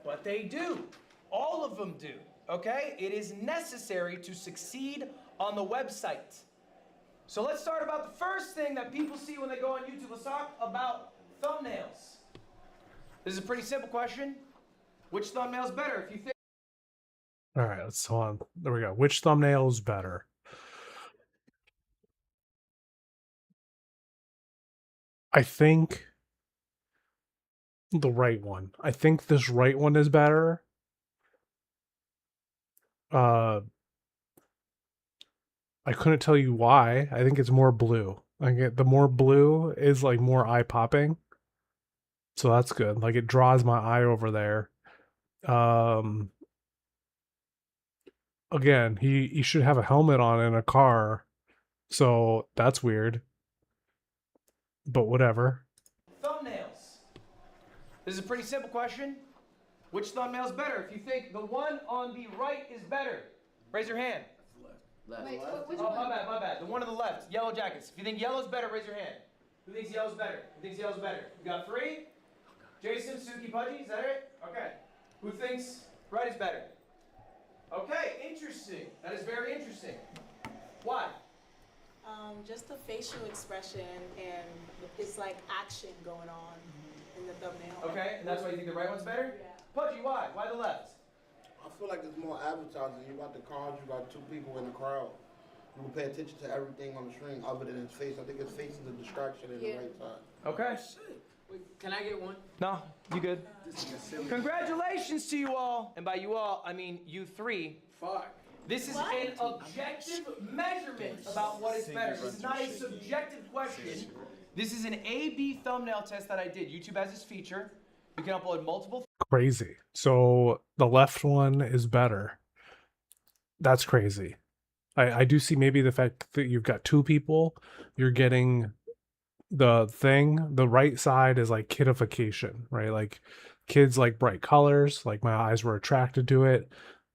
But they do. All of them do. Okay? It is necessary to succeed on the website. So let's start about the first thing that people see when they go on YouTube. Let's talk about thumbnails. This is a pretty simple question. Which thumbnail is better? If you think. All right, let's hold on. There we go. Which thumbnail is better? I think the right one. I think this right one is better. I couldn't tell you why. I think it's more blue. Like the more blue is like more eye popping. So that's good. Like it draws my eye over there. Again, he should have a helmet on in a car. So that's weird. But whatever. Thumbnails. This is a pretty simple question. Which thumbnail is better? If you think the one on the right is better, raise your hand. Left. Wait, which Oh, one? my bad. The one on the left, yellow jackets. If you think yellow's better, raise your hand. Who thinks yellow's better? Who thinks yellow's better? We got 3. Jason, Suki, Pudgy, is that it? Okay. Who thinks right is better? Okay, interesting. That is very interesting. Why? Just the facial expression and it's like action going on in the thumbnail. Okay, and that's why you think the right one's better? Yeah. Pudgy, why? Why the left? I feel like it's more advertising. You got the cars, you got 2 people in the crowd. You can pay attention to everything on the screen other than his face. I think his face is a distraction in the right side. Okay. Wait, can I get one? No, you good. Congratulations to you all. And by you all, I mean you 3. Fuck. This is an objective measurement about what is better. This is not a subjective question. This is an A/B thumbnail test that I did. YouTube has this feature. You can upload multiple. Crazy. So the left one is better. That's crazy. I do see maybe the fact that you've got 2 people. You're getting the thing. The right side is like kidification, right? Like kids like bright colors. Like my eyes were attracted to it.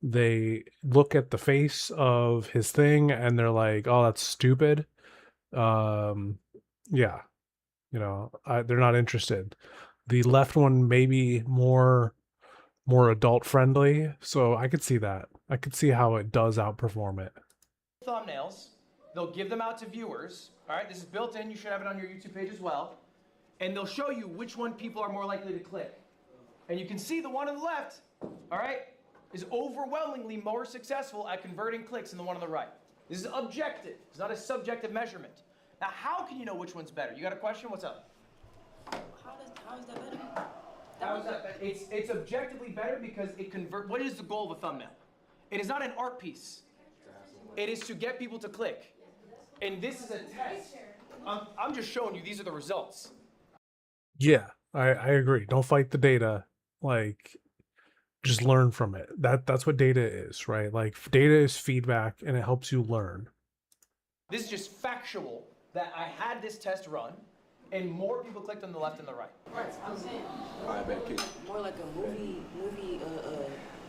They look at the face of his thing and they're like, oh, that's stupid. Yeah. They're not interested. The left one maybe more adult friendly, so I could see that. I could see how it does outperform it. Thumbnails. They'll give them out to viewers. All right, this is built in. You should have it on your YouTube page as well. And they'll show you which one people are more likely to click. And you can see the one on the left, all right, is overwhelmingly more successful at converting clicks than the one on the right. This is objective. It's not a subjective measurement. Now, how can you know which one's better? You got a question? What's up? How is that better? How is that better? It's objectively better because it convert. What is the goal of a thumbnail? It is not an art piece. It is to get people to click. And this is a test. I'm just showing you these are the results. Yeah, I agree. Don't fight the data. Like, just learn from it. That's what data is, right? Like, data is feedback and it helps you learn. This is just factual that I had this test run and more people clicked on the left than the right. I'm saying more like a movie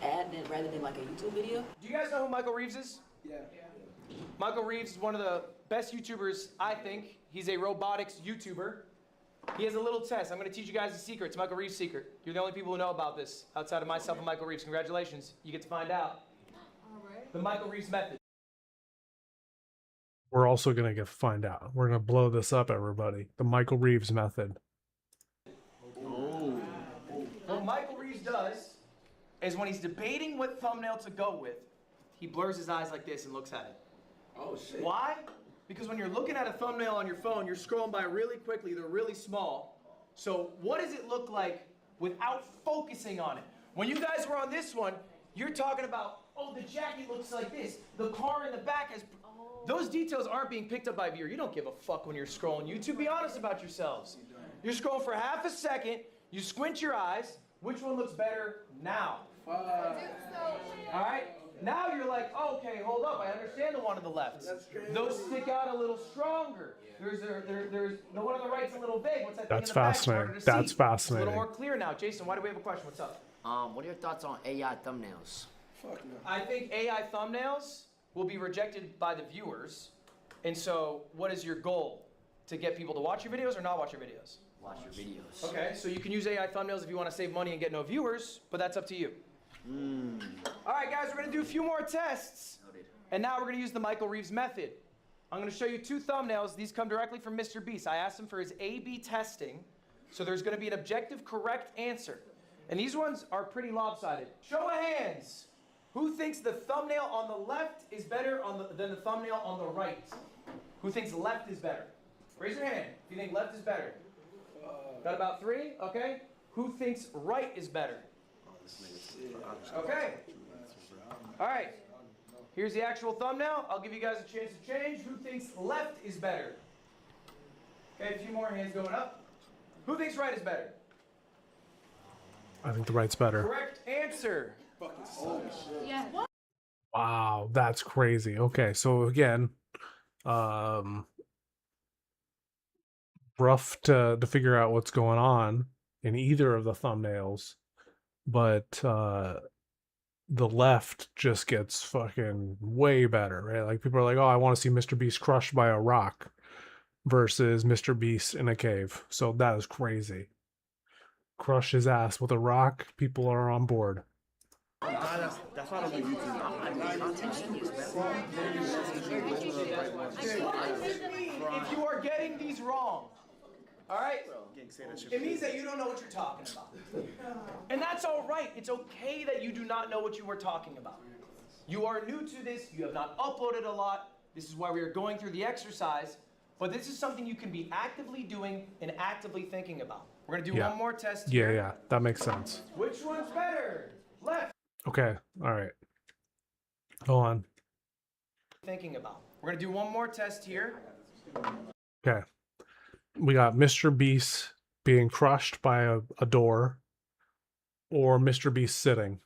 ad rather than like a YouTube video. Do you guys know who Michael Reeves is? Yeah. Michael Reeves is one of the best YouTubers, I think. He's a robotics YouTuber. He has a little test. I'm going to teach you guys a secret. It's Michael Reeves' secret. You're the only people who know about this outside of myself and Michael Reeves. Congratulations. You get to find out. All right. The Michael Reeves method. We're also going to find out. We're going to blow this up, everybody. The Michael Reeves method. What Michael Reeves does is when he's debating what thumbnail to go with, he blurs his eyes like this and looks at it. Oh shit. Why? Because when you're looking at a thumbnail on your phone, you're scrolling by really quickly, they're really small. So what does it look like without focusing on it? When you guys were on this one, you're talking about, oh, the jacket looks like this, the car in the back has... Those details aren't being picked up by viewer. You don't give a fuck when you're scrolling YouTube. Be honest about yourselves. You're scrolling for half a second, you squint your eyes, which one looks better now? All right? Now you're like, oh, okay, hold up, I understand the one on the left. Those stick out a little stronger. There's the one on the right's a little vague. What's that thing in That's the back? fascinating. Harder to That's see. fascinating. It's a little more clear now. Jason, why do we have a question? What's up? What are your thoughts on AI thumbnails? Fuck no. I think AI thumbnails will be rejected by the viewers. And so, what is your goal? To get people to watch your videos or not watch your videos? Watch your videos. Okay, so you can use AI thumbnails if you want to save money and get no viewers, but that's up to you. All right, guys, we're going to do a few more tests. Noted. And now we're going to use the Michael Reeves method. I'm going to show you 2 thumbnails. These come directly from Mr. Beast. I asked him for his A/B testing, so there's going to be an objective correct answer. And these ones are pretty lopsided. Show of hands. Who thinks the thumbnail on the left is better than the thumbnail on the right? Who thinks left is better? Raise your hand if you think left is better. Got about 3? Okay. Who thinks right is better? Okay. All right. Here's the actual thumbnail. I'll give you guys a chance to change. Who thinks left is better? Okay, a few more hands going up. Who thinks right is better? I think the right's better. Correct answer. Yeah. Wow, that's crazy. Okay, so again, rough to figure out what's going on in either of the thumbnails, but the left just gets fucking way better, right? Like people are like, oh, I want to see Mr. Beast crushed by a rock versus Mr. Beast in a cave. So that is crazy. Crush his ass with a rock. People are on board. That's why I don't do If you are getting these wrong, all right, it means that you don't know what you're talking about. And that's all right. It's okay that you do not know what you were talking about. You are new to this. You have not uploaded a lot. This is why we are going through the exercise. But this is something you can be actively doing and actively thinking about. We're going to do one more test here. Yeah, that makes sense. Which one's better? Left. Okay, all right. Go on. Thinking about. We're going to do one more test here. Okay. We got Mr. Beast being crushed by a door or Mr. Beast sitting.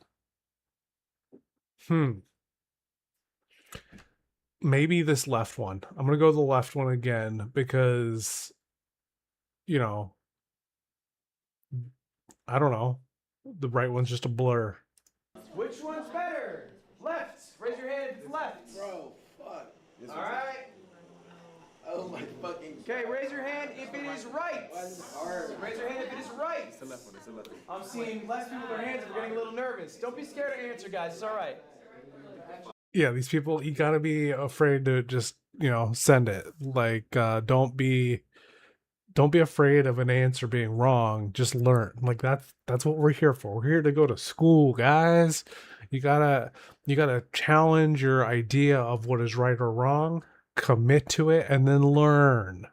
Maybe this left one. I'm going to go the left one again because, you know, I don't know. The right one's just a blur. Which one's better? Left. Raise your hand if it's left. Bro, fuck. All right. Oh my fucking. Okay, raise your hand if it is right. Raise your hand if it is right. It's the left one. It's the left one. I'm seeing less people with their hands. We're getting a little nervous. Don't be scared to answer, guys. It's all right. Yeah, these people, you gotta be afraid to just, you know, send it. Like, don't be afraid of an answer being wrong. Just learn. Like that's what we're here for. We're here to go to school, guys. You gotta challenge your idea of what is right or wrong, commit to it, and then learn.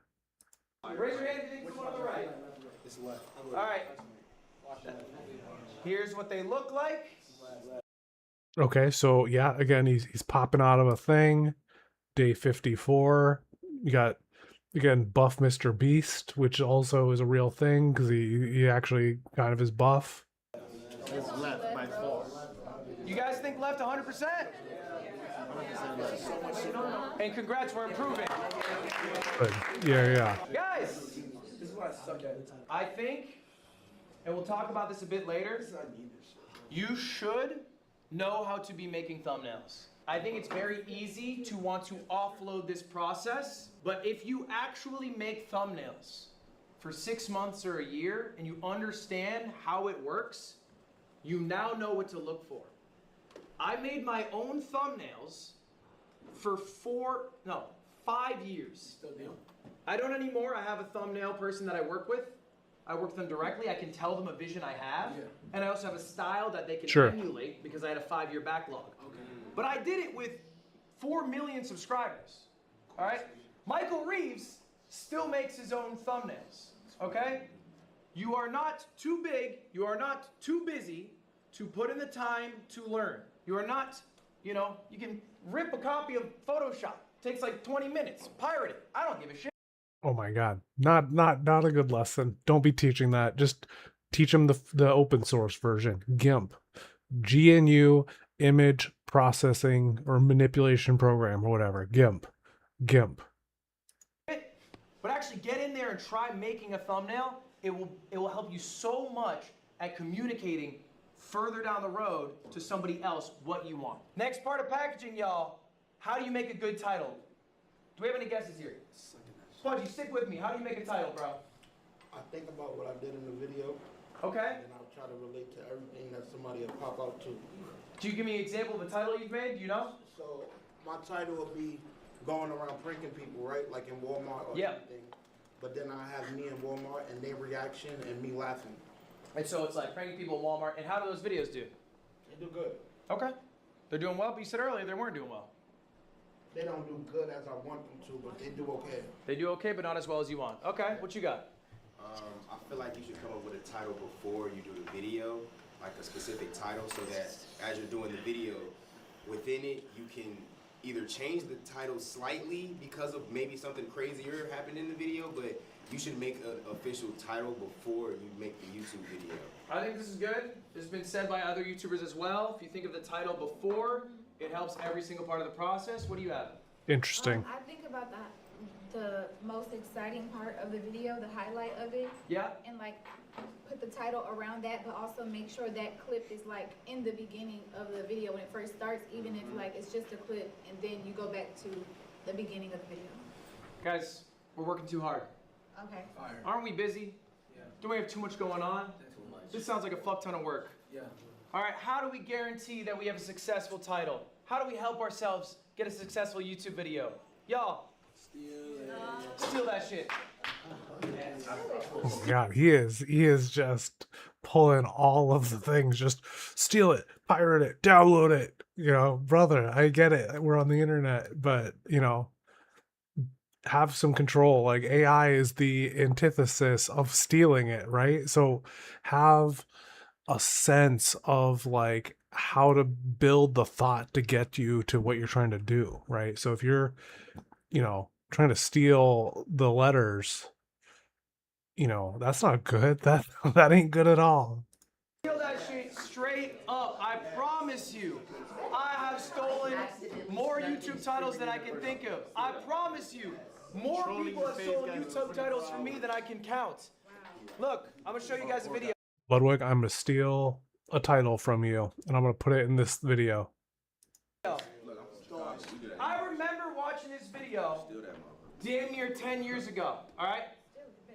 Raise your hand if you think it's one on the right. It's left. All right. Here's what they look like. Okay, so yeah, again, he's popping out of a thing. Day 54. You got, again, buff Mr. Beast, which also is a real thing because he actually kind of is buff. It's left by far. You guys think left 100%? And congrats, we're improving. But yeah. Guys, this is what I suck at. I think, and we'll talk about this a bit later, you should know how to be making thumbnails. I think it's very easy to want to offload this process, but if you actually make thumbnails for 6 months or a year and you understand how it works, you now know what to look for. I made my own thumbnails for 5 years. I don't anymore. I have a thumbnail person that I work with. I work with them directly. I can tell them a vision I have. And I also have a style that they can emulate because I had a 5-year backlog. But I did it with 4 million subscribers. All right? Michael Reeves still makes his own thumbnails. Okay? You are not too big, you are not too busy to put in the time to learn. You are not, you know, you can rip a copy of Photoshop. It takes like 20 minutes. Pirate it. I don't give a shit. Oh my God. Not a good lesson. Don't be teaching that. Just teach them the open source version. GIMP. GNU image processing or manipulation program or whatever. GIMP. But actually get in there and try making a thumbnail. It will help you so much at communicating further down the road to somebody else what you want. Next part of packaging, y'all. How do you make a good title? Do we have any guesses here? Pudgy, stick with me. How do you make a title, bro? I think about what I did in the video. Okay. And I'll try to relate to everything that somebody will pop out to. Can you give me an example of a title you've made? Do you know? So my title will be going around pranking people, right? Like in Walmart or anything. But then I have me in Walmart and their reaction and me laughing. And so it's like pranking people at Walmart. And how do those videos do? They do good. Okay. They're doing well, but you said earlier they weren't doing well. They don't do good as I want them to, but they do okay. They do okay, but not as well as you want. Okay, what you got? I feel like you should come up with a title before you do the video, like a specific title, so that as you're doing the video, within it, you can either change the title slightly because of maybe something crazier happened in the video, but you should make an official title before you make the YouTube video. I think this is good. This has been said by other YouTubers as well. If you think of the title before, it helps every single part of the process. What do you have? Interesting. I think about the most exciting part of the video, the highlight of it. Yeah. And like put the title around that, but also make sure that clip is like in the beginning of the video when it first starts, even if like it's just a clip and then you go back to the beginning of the video. Guys, we're working too hard. Okay. Aren't we busy? Yeah. Don't we have too much going on? Too much. This sounds like a fuck ton of work. Yeah. All right, how do we guarantee that we have a successful title? How do we help ourselves get a successful YouTube video? Y'all, steal that shit. Oh God, he is just pulling all of the things. Just steal it, pirate it, download it. You know, brother, I get it. We're on the internet, but you know, have some control. Like AI is the antithesis of stealing it, right? So have a sense of like how to build the thought to get you to what you're trying to do, right? So if you're, you know, trying to steal the letters, you know, that's not good. That ain't good at all. Steal that shit straight up. I promise you. I have stolen more YouTube titles than I can think of. I promise you. More people have stolen YouTube titles from me than I can count. Look, I'm gonna show you guys a video. Ludwig, I'm gonna steal a title from you and I'm gonna put it in this video. I remember watching this video damn near 10 years ago, all right?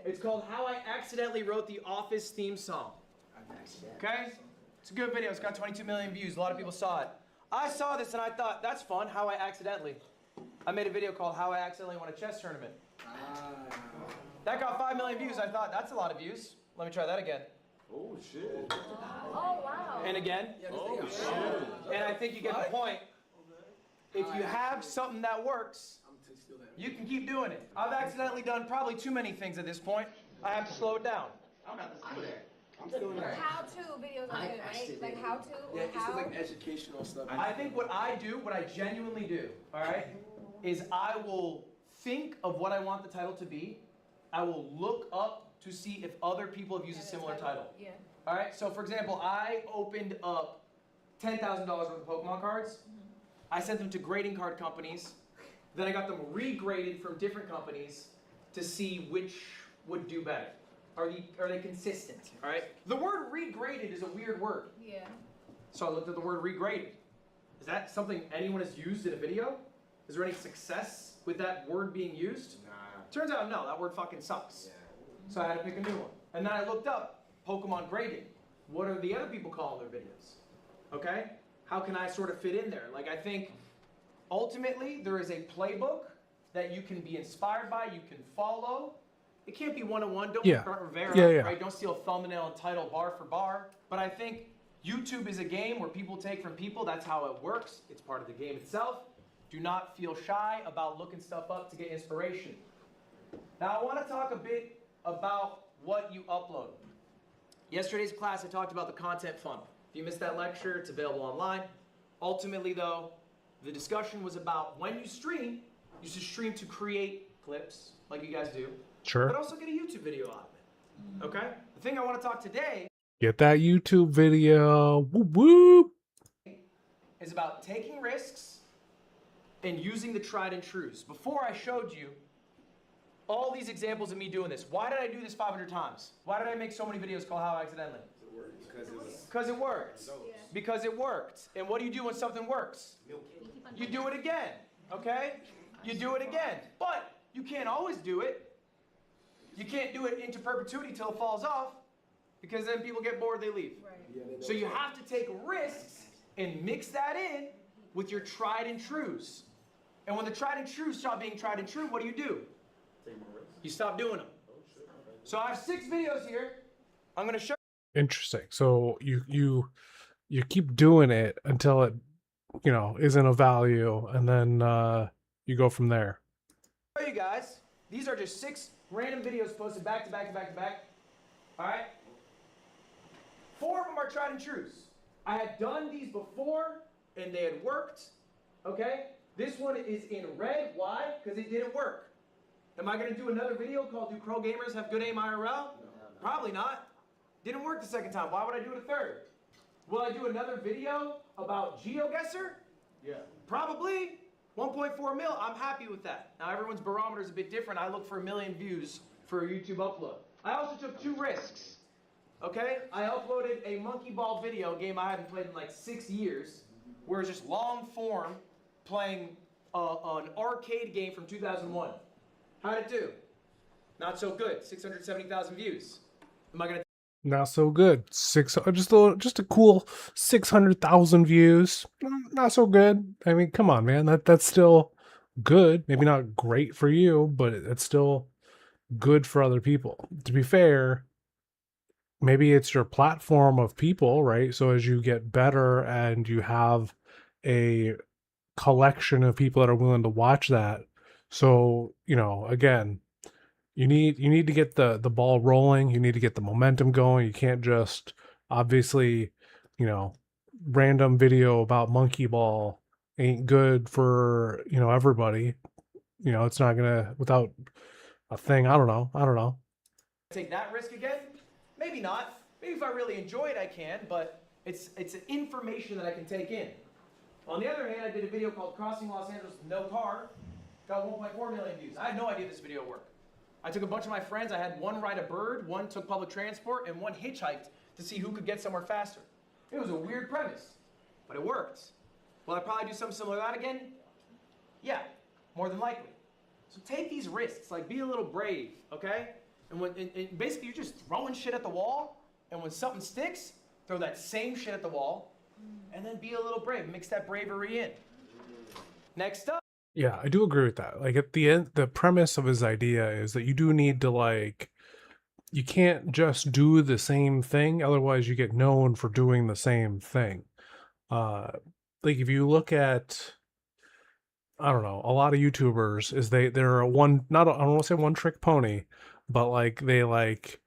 It's called How I Accidentally Wrote the Office Theme Song. Okay? It's a good video. It's got 22 million views. A lot of people saw it. I saw this and I thought, that's fun. How I accidentally. I made a video called How I Accidentally Won a Chess Tournament. That got 5 million views. I thought, that's a lot of views. Let me try that again. Oh, shit. Oh, wow. And again. Oh, shit. And I think you get the point. If you have something that works, you can keep doing it. I've accidentally done probably too many things at this point. I have to slow it down. How-to videos are good, right? Like how-to? Yeah, it's how? like educational stuff. I think what I do, what I genuinely do, all right, is I will think of what I want the title to be. I will look up to see if other people have used a similar title. Yeah. All right, so for example, I opened up $10,000 worth of Pokemon cards. I sent them to grading card companies. Then I got them regraded from different companies to see which would do better. Are they consistent? All right. The word regraded is a weird word. Yeah. So I looked at the word regraded. Is that something anyone has used in a video? Is there any success with that word being used? Nah. Turns out no, that word fucking sucks. Yeah. So I had to pick a new one. And then I looked up Pokemon graded. What are the other people calling their videos? Okay? How can I sort of fit in there? Like I think ultimately there is a playbook that you can be inspired by, you can follow. It can't be one-on-one. Don't be Bert Rivera, right? Don't steal thumbnail and title bar for bar. But I think YouTube is a game where people take from people. That's how it works. It's part of the game itself. Do not feel shy about looking stuff up to get inspiration. Now I want to talk a bit about what you upload. Yesterday's class I talked about the content funnel. If you missed that lecture, it's available online. Ultimately though, the discussion was about when you stream, you should stream to create clips like you guys do. Sure. But also get a YouTube video out of it. Okay? The thing I want to talk today Get that YouTube video. Whoop whoop. is about taking risks and using the tried and trues. Before I showed you all these examples of me doing this. Why did I do this 500 times? Why did I make so many videos called How Accidentally? Because it worked. Because it worked. And what do you do when something works? You do it again. Okay? You do it again. But you can't always do it. You can't do it into perpetuity till it falls off, because then people get bored, they leave. So you have to take risks and mix that in with your tried and trues. And when the tried and trues stop being tried and true, what do? You stop doing them. So I have 6 videos here. I'm going to show Interesting. So you keep doing it until it, you know, isn't of value, and then you go from there. you guys. These are just 6 random videos posted back to back to back to back. All right? 4 of them are tried and trues. I had done these before, and they had worked. Okay? This one is in red. Why? Because it didn't work. Am I going to do another video called Do Pro Gamers Have Good Aim IRL? No. Probably not. Didn't work the second time. Why would I do it a third? Will I do another video about GeoGuessr? Yeah. Probably. 1.4 mil. I'm happy with that. Now everyone's barometer is a bit different. I look for 1 million views for a YouTube upload. I also took 2 risks. Okay? I uploaded a monkey ball video, game I haven't played in like 6 years, where it's just long form playing an arcade game from 2001. How'd it do? Not so good. 670,000 views. Am I gonna? Not so good. Just a cool 600,000 views. Not so good. I mean, come on, man. That's still good. Maybe not great for you, but it's still good for other people. To be fair, maybe it's your platform of people, right? So as you get better and you have a collection of people that are willing to watch that. So, you know, again, you need to get the ball rolling. You need to get the momentum going. You can't just, obviously, you know, random video about monkey ball ain't good for, you know, everybody. You know, it's not gonna, without a thing. I don't know. Take that risk again? Maybe not. Maybe if I really enjoy it, I can. But it's information that I can take in. On the other hand, I did a video called Crossing Los Angeles with No Car. Got 1.4 million views. I had no idea this video worked. I took a bunch of my friends. I had one ride a bird, one took public transport, and one hitchhiked to see who could get somewhere faster. It was a weird premise, but it worked. Will I probably do something similar to that again? Yeah, more than likely. So take these risks, like be a little brave, okay? And basically you're just throwing shit at the wall, and when something sticks, throw that same shit at the wall, and then be a little brave. Mix that bravery in. Next up. Yeah, I do agree with that. Like at the end, the premise of his idea is that you do need to, like, you can't just do the same thing, otherwise you get known for doing the same thing. Like if you look at, I don't know, a lot of YouTubers is they're a one, not I don't want to say one trick pony, but like they like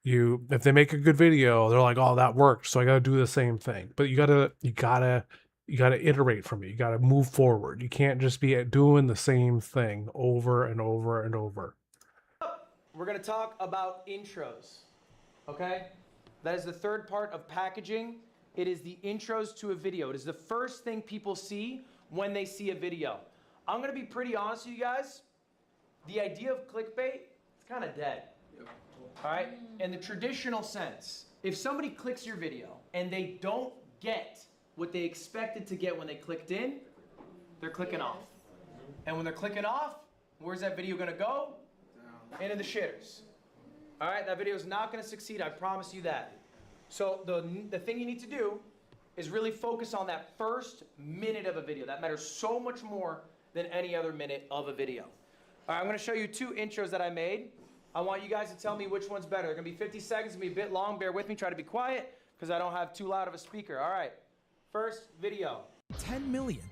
you, if they make a good video, they're like, oh, that worked, so I got to do the same thing. But you gotta iterate from it. You gotta move forward. You can't just be doing the same thing over and over and over. We're gonna talk about intros, okay? That is the third part of packaging. It is the intros to a video. It is the first thing people see when they see a video. I'm gonna be pretty honest with you guys. The idea of clickbait, it's kind of dead. All right? In the traditional sense, if somebody clicks your video and they don't get what they expected to get when they clicked in, they're clicking off. And when they're clicking off, where's that video gonna go? Into the shitters. All right, that video is not gonna succeed, I promise you that. So the thing you need to do is really focus on that first minute of a video. That matters so much more than any other minute of a video. All right, I'm gonna show you 2 intros that I made. I want you guys to tell me which one's better. They're gonna be 50 seconds, gonna be a bit long, bear with me, try to be quiet, because I don't have too loud of a speaker. All right, first video. 10 million.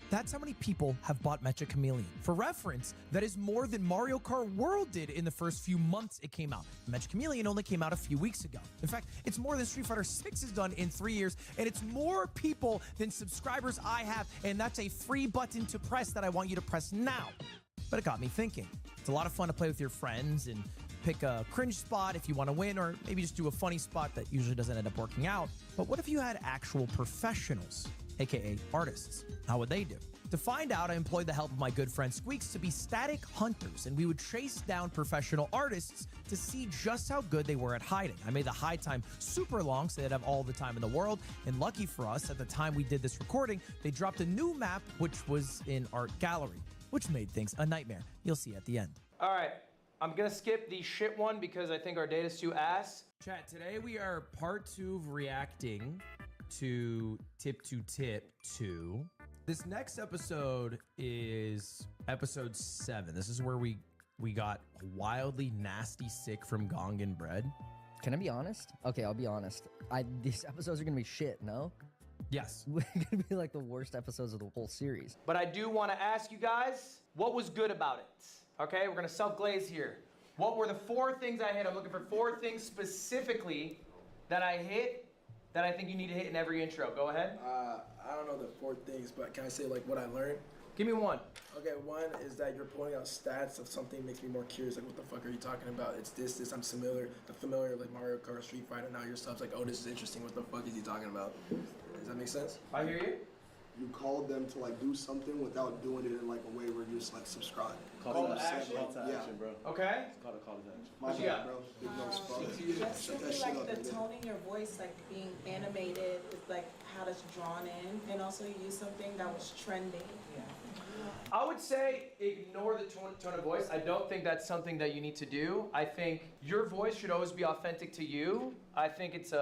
That's how many people have bought Mecha Chameleon. For reference, that is more than Mario Kart World did in the first few months it came out. Mecha Chameleon only came out a few weeks ago. In fact, it's more than Street Fighter 6 has done in 3 years, and it's more people than subscribers I have, and that's a free button to press that I want you to press now. But it got me thinking. It's a lot of fun to play with your friends and pick a cringe spot if you want to win, or maybe just do a funny spot that usually doesn't end up working out. But what if you had actual professionals, aka artists? How would they do? To find out, I employed the help of my good friend Squeaks to be static hunters, and we would chase down professional artists to see just how good they were at hiding. I made the hide time super long so they'd have all the time in the world, and lucky for us, at the time we did this recording, they dropped a new map, which was in Art Gallery, which made things a nightmare. You'll see at the end. All right, I'm gonna skip the shit one because I think our data's too ass. Chat, today we are part 2 of reacting to Tip to Tip 2. This next episode is episode 7. This is where we got wildly nasty sick from Gongan bread. Can I be honest? Okay, I'll be honest. These episodes are gonna be shit, no? Yes. We're gonna be like the worst episodes of the whole series. But I do want to ask you guys, what was good about it? Okay, we're gonna self-glaze here. What were the 4 things I hit? I'm looking for 4 things specifically that I hit that I think you need to hit in every intro. Go ahead. I don't know the 4 things, but can I say like what I learned? Give me one. Okay, one is that you're pulling out stats of something makes me more curious. Like, what the fuck are you talking about? It's this. I'm familiar. The familiar like Mario Kart, Street Fighter. Now your stuff's like, oh, this is interesting. What the fuck is he talking about? Does that make sense? I hear you. You called them to like do something without doing it in like a way where you're just like subscribe. Call to action. Call to action, bro. Okay. It's called a call to action. What you got? Bro. Big nose, bro. Just Shut that simply shit like up, the nigga. tone in your voice, like being animated, with like how it's drawn in, and also you use something that was trending. Yeah. I would say ignore the tone of voice. I don't think that's something that you need to do. I think your voice should always be authentic to you. I think it's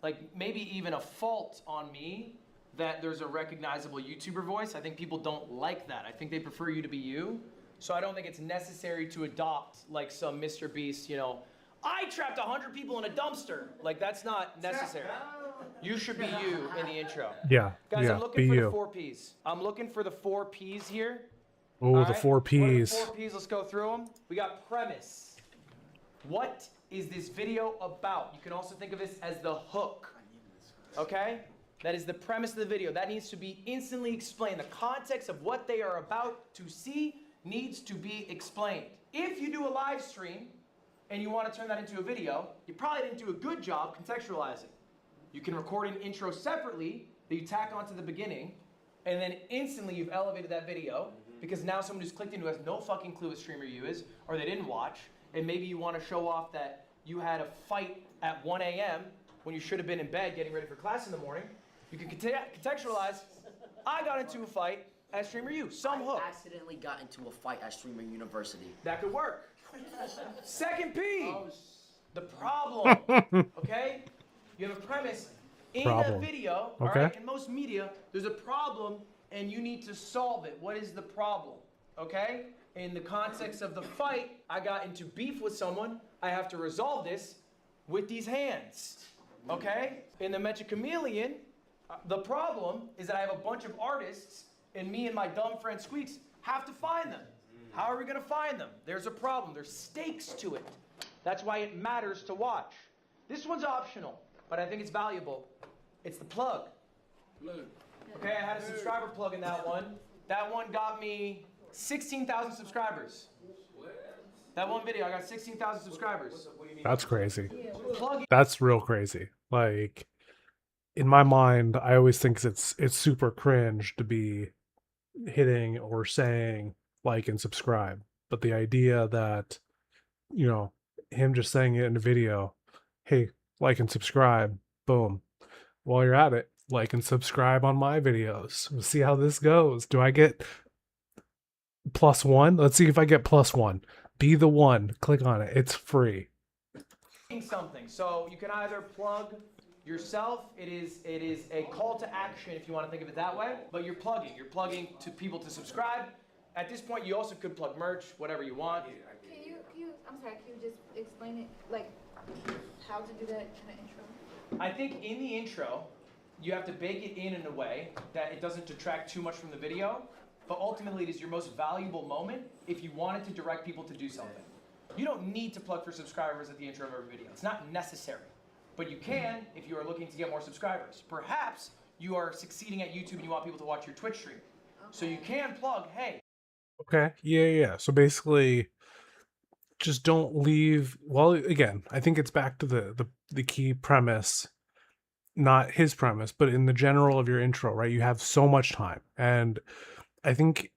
like maybe even a fault on me that there's a recognizable YouTuber voice. I think people don't like that. I think they prefer you to be you. So I don't think it's necessary to adopt like some Mr. Beast, you know, I trapped 100 people in a dumpster. Like that's not necessary. You should be you in the intro. Yeah. Guys, yeah. I'm looking Be for you. the 4 Ps. I'm looking for the 4 Ps here. Oh, All the right? 4 What are the Ps. 4 Ps, let's go through them. We got premise. What is this video about? You can also think of this as the hook. Okay? That is the premise of the video. That needs to be instantly explained. The context of what they are about to see needs to be explained. If you do a live stream and you want to turn that into a video, you probably didn't do a good job contextualizing. You can record an intro separately that you tack onto the beginning, and then instantly you've elevated that video because now someone who's clicked in who has no fucking clue what StreamerU is, or they didn't watch, and maybe you want to show off that you had a fight at 1 a.m. when you should have been in bed getting ready for class in the morning. You can contextualize, I got into a fight at StreamerU, some hook. I accidentally got into a fight at Streamer University. That could work. Second P, the problem, okay? You have a premise in a video, all right? In most media, there's a problem and you need to solve it. What is the problem, okay? In the context of the fight, I got into beef with someone. I have to resolve this with these hands, okay? In the Mecha Chameleon, the problem is that I have a bunch of artists and me and my dumb friend Squeaks have to find them. How are we gonna find them? There's a problem, there's stakes to it. That's why it matters to watch. This one's optional, but I think it's valuable. It's the plug. Okay, I had a subscriber plug in that one. That one got me 16,000 subscribers. That one video, I got 16,000 subscribers. That's crazy. Plug That's real crazy. Like, in my mind, I always think it's super cringe to be hitting or saying like and subscribe. But the idea that, you know, him just saying it in a video, hey, like and subscribe, boom. While you're at it, like and subscribe on my videos. We'll see how this goes. Do I get +1? Let's see if I get +1. Be the one. Click on it. It's free. something. So you can either plug yourself. It is a call to action if you want to think of it that way. But you're plugging to people to subscribe. At this point, you also could plug merch, whatever you want. I'm sorry, can you just explain it, like, how to do that kind of intro? I think in the intro, you have to bake it in a way that it doesn't detract too much from the video, but ultimately it is your most valuable moment if you wanted to direct people to do something. You don't need to plug for subscribers at the intro of every video. It's not necessary, but you can if you are looking to get more subscribers. Perhaps you are succeeding at YouTube and you want people to watch your Twitch stream. So you can plug, hey. Okay. Yeah. So basically, just don't leave. Well, again, I think it's back to the key premise, not his premise, but in the general of your intro, right? You have so much time, and I think,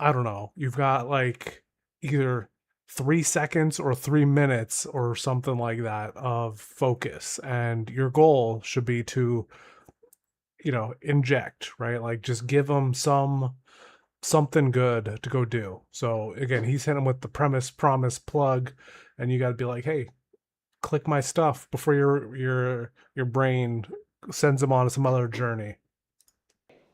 I don't know, you've got like either 3 seconds or 3 minutes or something like that of focus, and your goal should be to, inject, right? Like just give them something good to go do. So again, he's hitting him with the premise, promise, plug, and you got to be like, hey, click my stuff before your brain sends him on some other journey.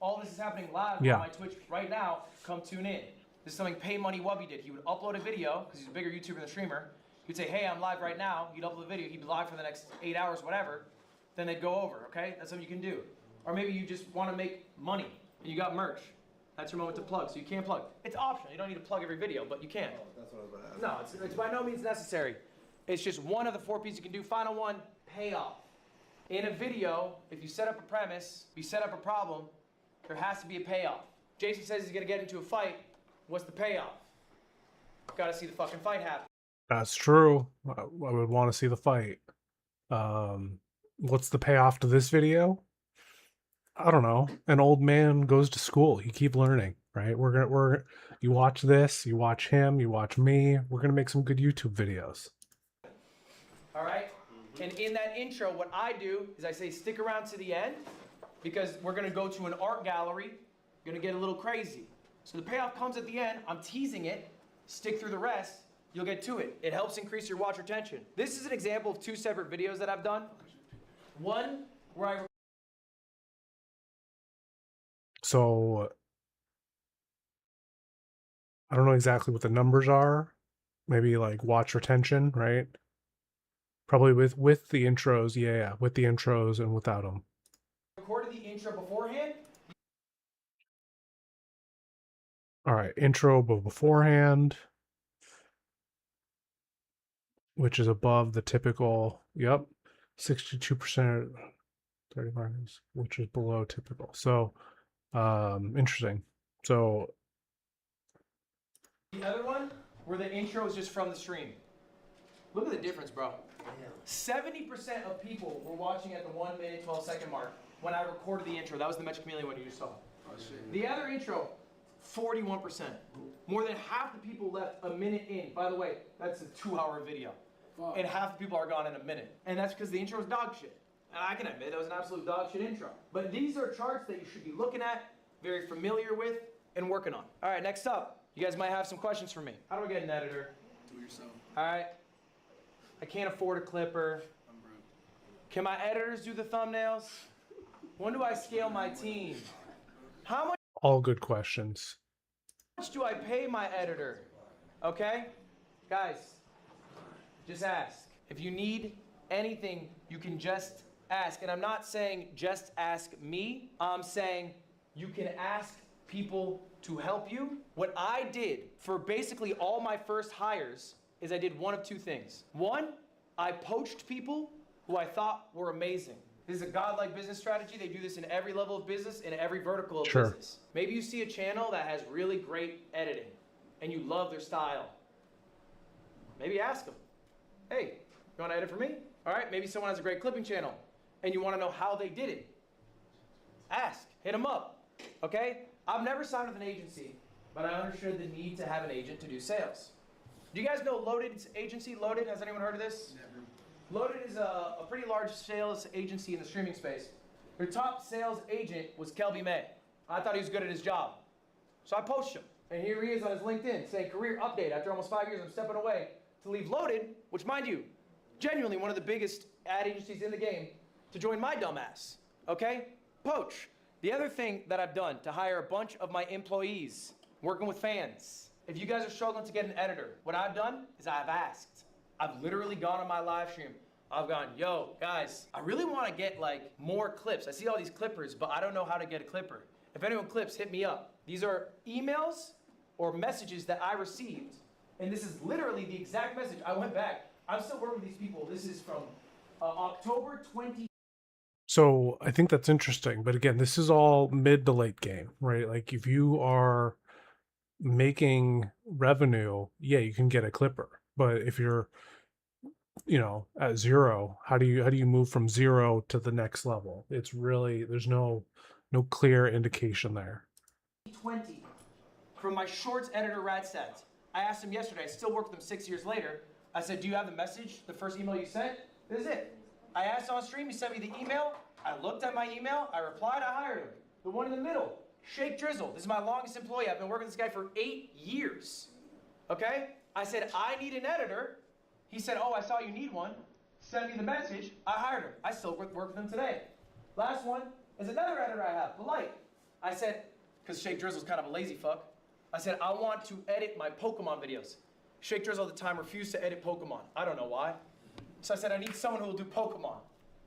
All this is happening live on my Twitch right now. Come tune in. This is something Pay Money Wubby did. He would upload a video, because he's a bigger YouTuber than streamer. He'd say, hey, I'm live right now. He'd upload a video. He'd be live for the next 8 hours, whatever. Then they'd go over, okay? That's something you can do. Or maybe you just want to make money, and you got merch. That's your moment to plug, so you can plug. It's optional. You don't need to plug every video, but you can. That's what I was about to ask. No, it's by no means necessary. It's just one of the 4 pieces you can do. Final one, payoff. In a video, if you set up a premise, you set up a problem, there has to be a payoff. Jason says he's gonna get into a fight. What's the payoff? Gotta see the fucking fight happen. That's true. I would want to see the fight. What's the payoff to this video? I don't know. An old man goes to school. You keep learning, right? You watch this, you watch him, you watch me. We're gonna make some good YouTube videos. All right? And in that intro, what I do is I say stick around to the end, because we're gonna go to an art gallery. We're gonna get a little crazy. So the payoff comes at the end. I'm teasing it. Stick through the rest. You'll get to it. It helps increase your watch retention. This is an example of 2 separate videos that I've done. One where So I don't know exactly what the numbers are. Maybe like watch retention, right? Probably with the intros, yeah, with the intros and without them. recorded the intro beforehand. All right, intro but beforehand, which is above the typical, 62%, 35, which is below typical. So, interesting. So, The other one, where the intro is just from the stream. Look at the difference, bro. 70% of people were watching at the 1 minute, 12 second mark when I recorded the intro. That was the Magic Chameleon one you just saw. The other intro, 41%. More than half the people left a minute in. By the way, that's a 2-hour video. And half the people are gone in a minute. And that's because the intro is dog shit. And I can admit that was an absolute dog shit intro. But these are charts that you should be looking at, very familiar with, and working on. All right, next up. You guys might have some questions for me. How do I get an editor? Do it yourself. All right. I can't afford a clipper. I'm broke. Can my editors do the thumbnails? When do I scale my team? How much all good questions. do I pay my editor? Okay? Guys, just ask. If you need anything, you can just ask. And I'm not saying just ask me. I'm saying you can ask people to help you. What I did for basically all my first hires is I did one of 2 things. One, I poached people who I thought were amazing. This is a godlike business strategy. They do this in every level of business, in every vertical of business. Maybe you see a channel that has really great editing and you love their style. Maybe ask them, hey, you want to edit for me? All right, maybe someone has a great clipping channel and you want to know how they did it. Ask, hit them up, okay? I've never signed with an agency, but I understood the need to have an agent to do sales. Do you guys know Loaded's agency? Loaded, has anyone heard of this? Never. Loaded is a pretty large sales agency in the streaming space. Their top sales agent was Kelby May. I thought he was good at his job. So I posted him. And here he is on his LinkedIn saying, career update. After almost 5 years, I'm stepping away to leave Loaded, which mind you, genuinely one of the biggest ad agencies in the game, to join my dumbass, okay? Poach. The other thing that I've done to hire a bunch of my employees, working with fans. If you guys are struggling to get an editor, what I've done is I've asked. I've literally gone on my live stream. I've gone, yo, guys, I really want to get like more clips. I see all these clippers, but I don't know how to get a clipper. If anyone clips, hit me up. These are emails or messages that I received. And this is literally the exact message. I went back. I'm still working with these people. This is from October 20. So I think that's interesting. But again, this is all mid to late game, right? Like if you are making revenue, yeah, you can get a clipper. But if you're, at zero, how do you move from zero to the next level? It's really, there's no clear indication there. 20 from my shorts editor Radstad. I asked him yesterday, I still work with him 6 years later. I said, do you have the message, the first email you sent? This is it. I asked on stream, he sent me the email. I looked at my email, I replied, I hired him. The one in the middle, Shake Drizzle. This is my longest employee. I've been working with this guy for 8 years. Okay? I said, I need an editor. He said, oh, I saw you need one. Send me the message. I hired him. I still work with him today. Last one is another editor I have, Polite. I said, because Shake Drizzle's kind of a lazy fuck, I said, I want to edit my Pokemon videos. Shake Drizzle at the time refused to edit Pokemon. I don't know why. So I said, I need someone who will do Pokemon.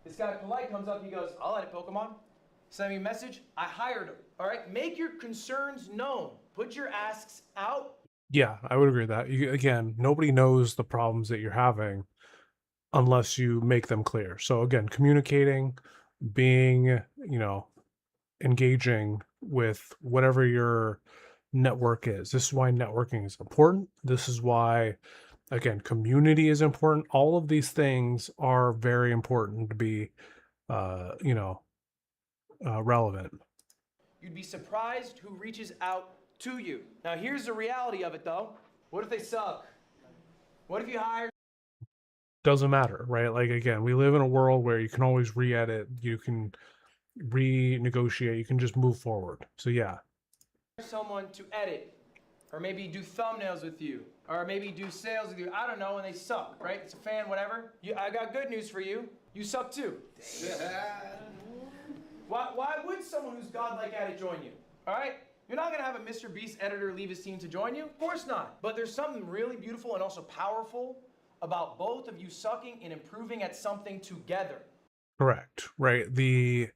This guy Polite comes up, he goes, I'll edit Pokemon. Send me a message. I hired him. All right? Make your concerns known. Put your asks out. Yeah, I would agree with that. Again, nobody knows the problems that you're having unless you make them clear. So again, communicating, being, engaging with whatever your network is. This is why networking is important. This is why, again, community is important. All of these things are very important to be, relevant. You'd be surprised who reaches out to you. Now, here's the reality of it, though. What if they suck? What if you hire? Doesn't matter, right? Like, again, we live in a world where you can always re-edit, you can renegotiate, you can just move forward. So yeah. Someone to edit, or maybe do thumbnails with you, or maybe do sales with you. I don't know, and they suck, right? It's a fan, whatever. I got good news for you. You suck too. Why would someone who's godlike at it join you? All right? You're not gonna have a Mr. Beast editor leave his team to join you. Of course not. But there's something really beautiful and also powerful about both of you sucking and improving at something together. Correct. Right. The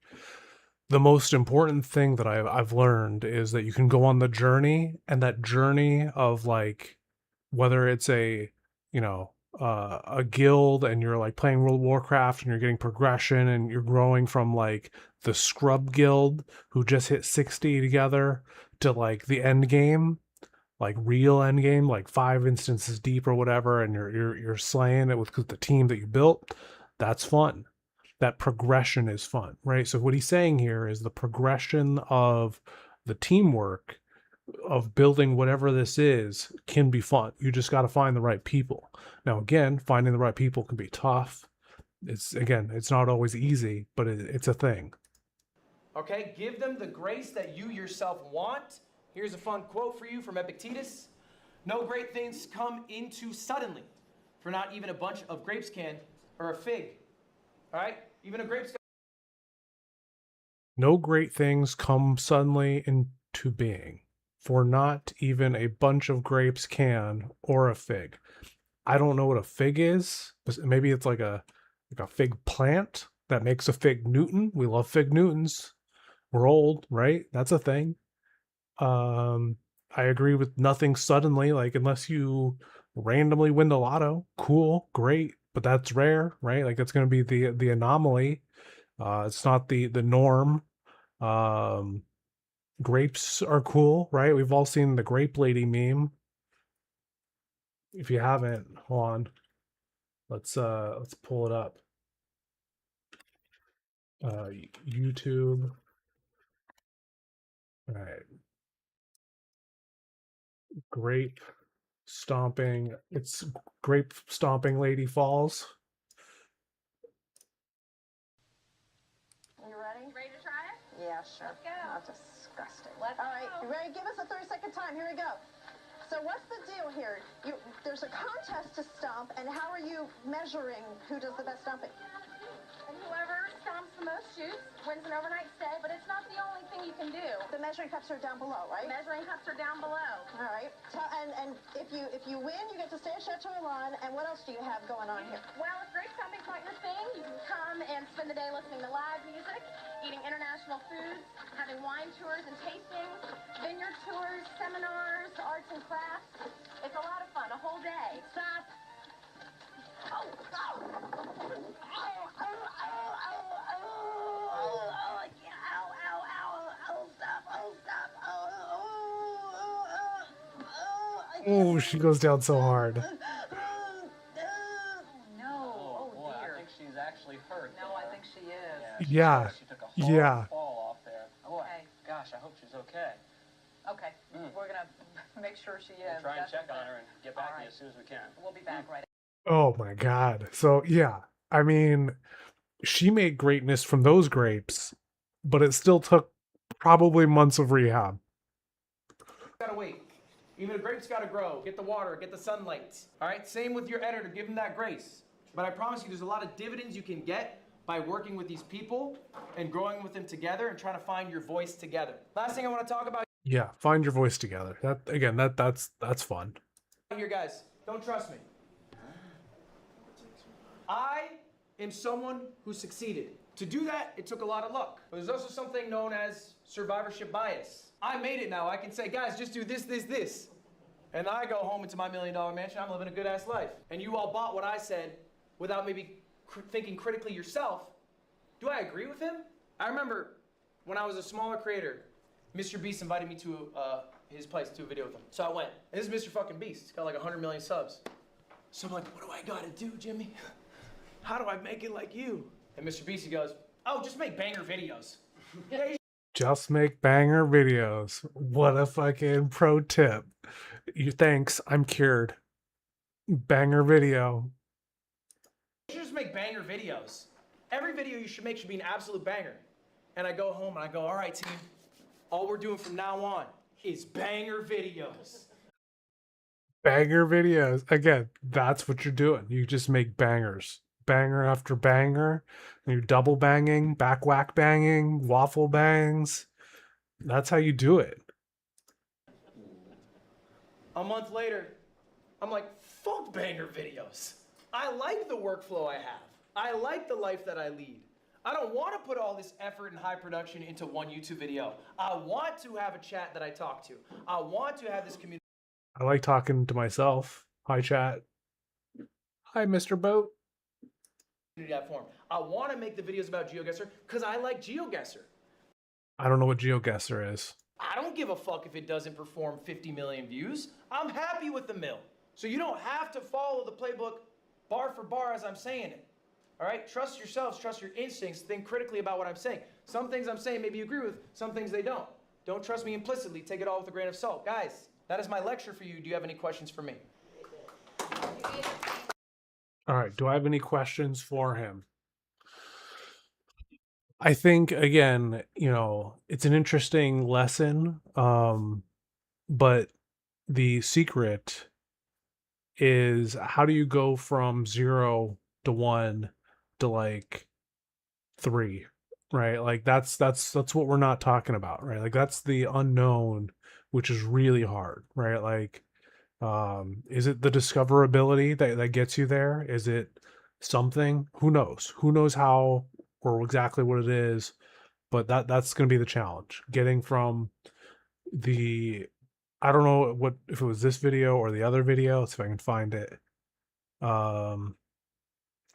most important thing that I've learned is that you can go on the journey, and that journey of like, whether it's a guild and you're like playing World of Warcraft and you're getting progression and you're growing from like the scrub guild who just hit 60 together to like the end game, like real end game, like 5 instances deep or whatever, and you're slaying it with the team that you built. That's fun. That progression is fun, right? So what he's saying here is the progression of the teamwork of building whatever this is can be fun. You just got to find the right people. Now, again, finding the right people can be tough. It's not always easy, but it's a thing. Okay, give them the grace that you yourself want. Here's a fun quote for you from Epictetus. No great things come into suddenly, for not even a bunch of grapes can, or a fig. All right, even a grape's. No great things come suddenly into being, for not even a bunch of grapes can, or a fig. I don't know what a fig is, but maybe it's like a fig plant that makes a fig Newton. We love fig Newtons. We're old, right? That's a thing. I agree with nothing suddenly, like unless you randomly win the lotto. Cool, great, but that's rare, right? Like that's going to be the anomaly. It's not the norm. Grapes are cool, right? We've all seen the grape lady meme. If you haven't, hold on. Let's pull it up. YouTube. All right. Grape stomping. It's grape stomping lady falls. You ready? Ready to try it? Yeah, sure. Let's go. Oh, disgusting. Let's All right, go. you ready? Give us a 30-second time. Here we go. So what's the deal here? There's a contest to stomp, and how are you measuring who does the best stomping? And whoever stomps the most shoots wins an overnight stay, but it's not the only thing you can do. The measuring cups are down below, right? The measuring cups are down below. All right. And if you win, you get to stay at Chateau Elan. And what else do you have going on here? Well, if grape stomping's not your spend the day listening to live music, eating international foods, having wine tours and tastings, vineyard tours, seminars, arts and crafts. It's a lot of fun, a whole day. Stop. Oh, oh. Oh, she goes down so hard. Oh boy, I think she's actually hurt. No, I think she is. Yeah. She took a hard Yeah. fall off there. Boy, gosh, I hope she's okay. Okay, we're gonna make sure she is. We'll try and check on her and get back to you as soon as we can. We'll be back right Oh my God. So yeah, I mean, she made greatness from those grapes, but it still took probably months of rehab. Gotta wait. Even a grape's gotta grow. Get the water, get the sunlight. All right, same with your editor, give him that grace. But I promise you, there's a lot of dividends you can get by working with these people and growing with them together and trying to find your voice together. Last thing I want to talk about Yeah, find your voice together. That again, that's fun. here, guys. Don't trust me. I am someone who succeeded. To do that, it took a lot of luck. But there's also something known as survivorship bias. I made it now. I can say, guys, just do this, this, this. And I go home into my $1 million mansion. I'm living a good-ass life. And you all bought what I said without maybe thinking critically yourself. Do I agree with him? I remember when I was a smaller creator, Mr. Beast invited me to his place to do a video with him. So I went. And this is Mr. fucking Beast. He's got like 100 million subs. So I'm like, what do I gotta do, Jimmy? How do I make it like you? And Mr. Beast, he goes, oh, just make banger videos. Just make banger videos. What a fucking pro tip. Thanks, I'm cured. Banger video. You should just make banger videos. Every video you should make should be an absolute banger. And I go home and I go, all right, team, all we're doing from now on is banger videos. Banger videos. Again, that's what you're doing. You just make bangers. Banger after banger. And you're double banging, back whack banging, waffle bangs. That's how you do it. A month later, I'm like, fuck banger videos. I like the workflow I have. I like the life that I lead. I don't want to put all this effort and high production into one YouTube video. I want to have a chat that I talk to. I want to have this community. I like talking to myself. Hi, chat. Hi, Mr. Boat. Form. I want to make the videos about GeoGuessr because I like GeoGuessr. I don't know what GeoGuessr is. I don't give a fuck if it doesn't perform 50 million views. I'm happy with the mill. So you don't have to follow the playbook bar for bar as I'm saying it. All right? Trust yourselves, trust your instincts, think critically about what I'm saying. Some things I'm saying maybe you agree with, some things they don't. Don't trust me implicitly, take it all with a grain of salt. Guys, that is my lecture for you. Do you have any questions for me? All right. Do I have any questions for him? I think, again, it's an interesting lesson. But the secret is, how do you go from 0 to 1 to like 3, right? Like that's what we're not talking about, right? Like that's the unknown, which is really hard, right? Like, is it the discoverability that gets you there? Is it something? Who knows how or exactly what it is, but that's going to be the challenge, getting from I don't know what, if it was this video or the other video. Let's see if I can find it. I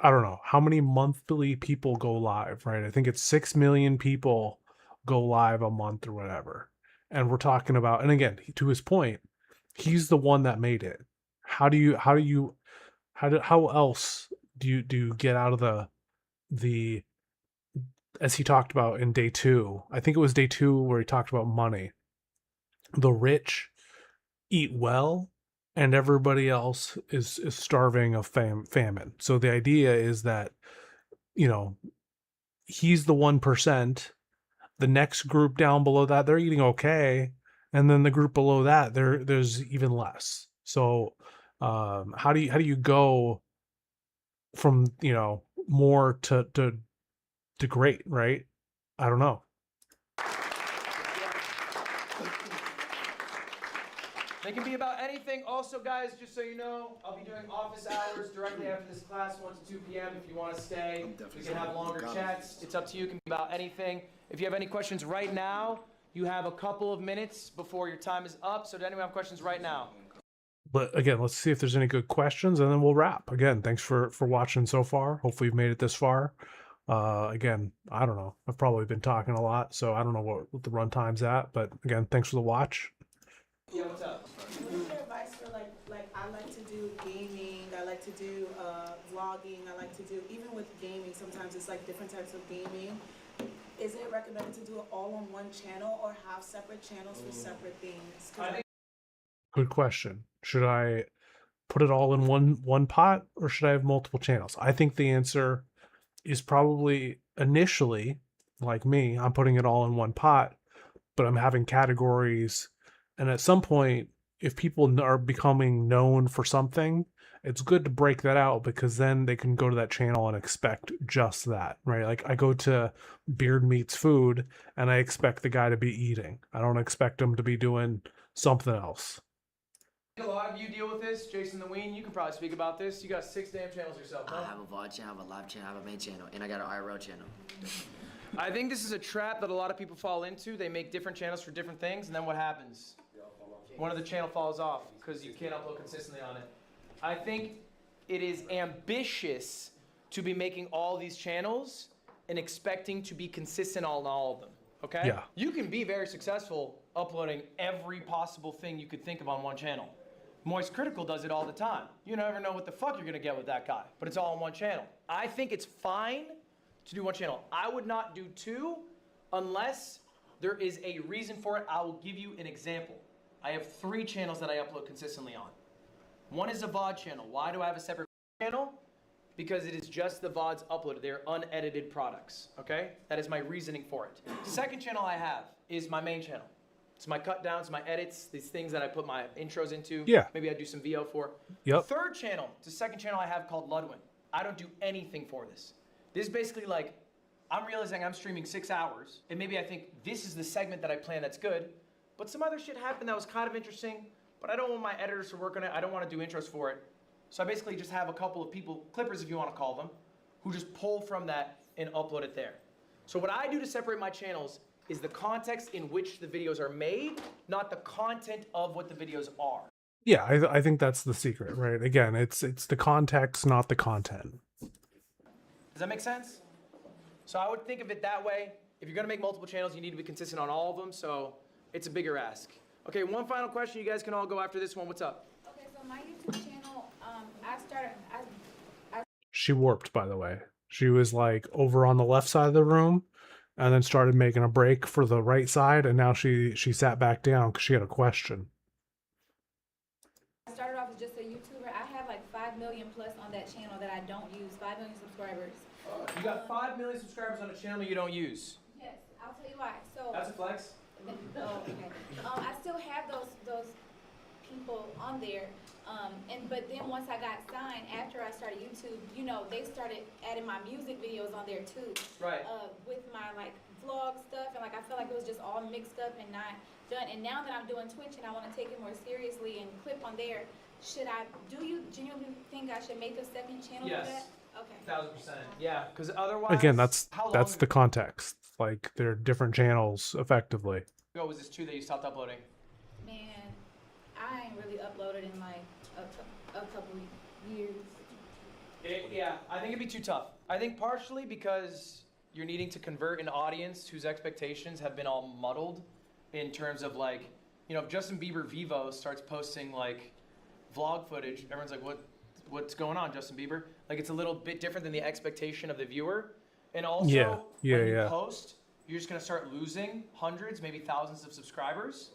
don't know how many monthly people go live, right? I think it's 6 million people go live a month or whatever. And we're talking about, and again, to his point, he's the one that made it. How else do you get out of the as he talked about in day 2, I think it was day 2 where he talked about money. The rich eat well and everybody else is starving of famine. So the idea is that, he's the 1%, the next group down below that, they're eating okay. And then the group below that, there's even less. So how do you go from, more to great, right? I don't know. It can be about anything. Also, guys, just so you know, I'll be doing office hours directly after this class, 1 to 2 p.m. If you want to stay, we can have longer chats. It's up to you. It can be about anything. If you have any questions right now, you have a couple of minutes before your time is up. So, does anyone have questions right now? But again, let's see if there's any good questions, and then we'll wrap. Again, thanks for watching so far. Hopefully, you've made it this far. Again, I don't know. I've probably been talking a lot, so I don't know what the run time's at. But again, thanks for the watch. Yeah, what's up? What is your advice for like I like to do gaming, I like to do vlogging, I like to do, even with gaming, sometimes it's like different types of gaming. Is it recommended to do it all on one channel or have separate channels for separate things? Good question. Should I put it all in one pot, or should I have multiple channels? I think the answer is probably initially, like me, I'm putting it all in one pot, but I'm having categories. And at some point, if people are becoming known for something, it's good to break that out, because then they can go to that channel and expect just that, right? Like I go to Beard Meats Food and I expect the guy to be eating. I don't expect him to be doing something else. A lot of you deal with this. Jason the Ween, you can probably speak about this. You got 6 damn channels yourself, huh? I have a VOD channel, I have a live channel, I have a main channel, and I got an IRL channel. I think this is a trap that a lot of people fall into. They make different channels for different things, and then what happens? One of the channel falls off because you can't upload consistently on it. I think it is ambitious to be making all these channels and expecting to be consistent on all of them, okay? Yeah. You can be very successful uploading every possible thing you could think of on one channel. Moist Critical does it all the time. You never know what the fuck you're gonna get with that guy, but it's all on one channel. I think it's fine to do one channel. I would not do 2 unless there is a reason for it. I will give you an example. I have 3 channels that I upload consistently on. One is a VOD channel. Why do I have a separate channel? Because it is just the VODs uploaded. They're unedited products, okay? That is my reasoning for it. The second channel I have is my main channel. It's my cut downs, my edits, these things that I put my intros into. Yeah. Maybe I do some VO for. Yep. Third channel, it's the second channel I have called Ludwig. I don't do anything for this. This is basically like, I'm realizing I'm streaming 6 hours, and maybe I think this is the segment that I plan that's good, but some other shit happened that was kind of interesting, but I don't want my editors to work on it. I don't want to do intros for it. So I basically just have a couple of people, clippers if you want to call them, who just pull from that and upload it there. So what I do to separate my channels is the context in which the videos are made, not the content of what the videos are. Yeah, I think that's the secret, right? Again, it's the context, not the content. Does that make sense? So I would think of it that way. If you're gonna make multiple channels, you need to be consistent on all of them, so it's a bigger ask. Okay, one final question. You guys can all go after this one. What's up? Okay, so my YouTube channel, She warped, by the way. She was like over on the left side of the room and then started making a break for the right side, and now she sat back down because she had a question. I started off as just a YouTuber. I have like 5 million plus on that channel that I don't use, 5 million subscribers. You got 5 million subscribers on a channel you don't use. Yes, I'll tell you why. So That's a flex. Oh, okay. I still have those people on there, but then once I got signed, after I started YouTube, you know, they started adding my music videos on there too. Right. With my like vlog stuff, and like I felt like it was just all mixed up and not done. And now that I'm doing Twitch and I want to take it more seriously and clip on there, do you genuinely think I should make a second channel for that? Okay. 1000%. Yeah, because otherwise. Again, that's how the long context. Like, they're different channels, effectively. ago was this 2 that you stopped uploading? Man, I ain't really uploaded in like a couple years. Yeah, I think it'd be too tough. I think partially because you're needing to convert an audience whose expectations have been all muddled in terms of like, you know, if Justin Bieber Vivo starts posting like vlog footage, everyone's like, what's going on, Justin Bieber? Like, it's a little bit different than the expectation of the viewer. And also, when you post, you're just gonna start losing hundreds, maybe thousands of subscribers.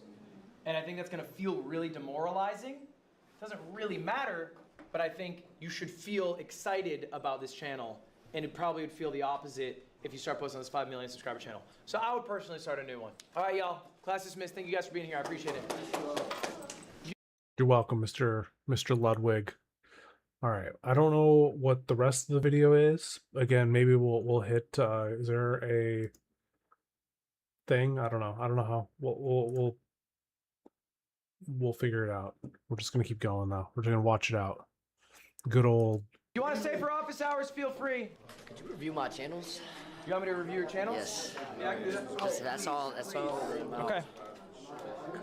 And I think that's gonna feel really demoralizing. It doesn't really matter, but I think you should feel excited about this channel, and it probably would feel the opposite if you start posting on this 5 million subscriber channel. So I would personally start a new one. All right, y'all. Class dismissed. Thank you guys for being here. I appreciate it. You're welcome, Mr. Ludwig. All right. I don't know what the rest of the video is. Again, maybe we'll hit. Is there a thing? I don't know. I don't know how. We'll we'll figure it out. We're just gonna keep going though. We're just gonna watch it out. Good old. You want to stay for office hours? Feel free. Could you review my channels? You want me to review your channels? Yes. Yeah, I can do that. That's all. That's all. Okay.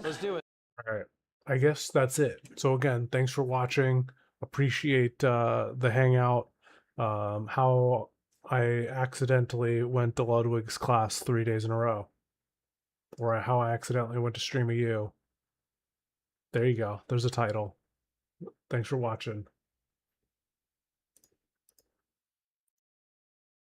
Let's do it. All right. I guess that's it. So again, thanks for watching. Appreciate the hangout. How I accidentally went to Ludwigs class 3 days in a row. Or how I accidentally went to StreamerU. There you go. There's a title. Thanks for watching.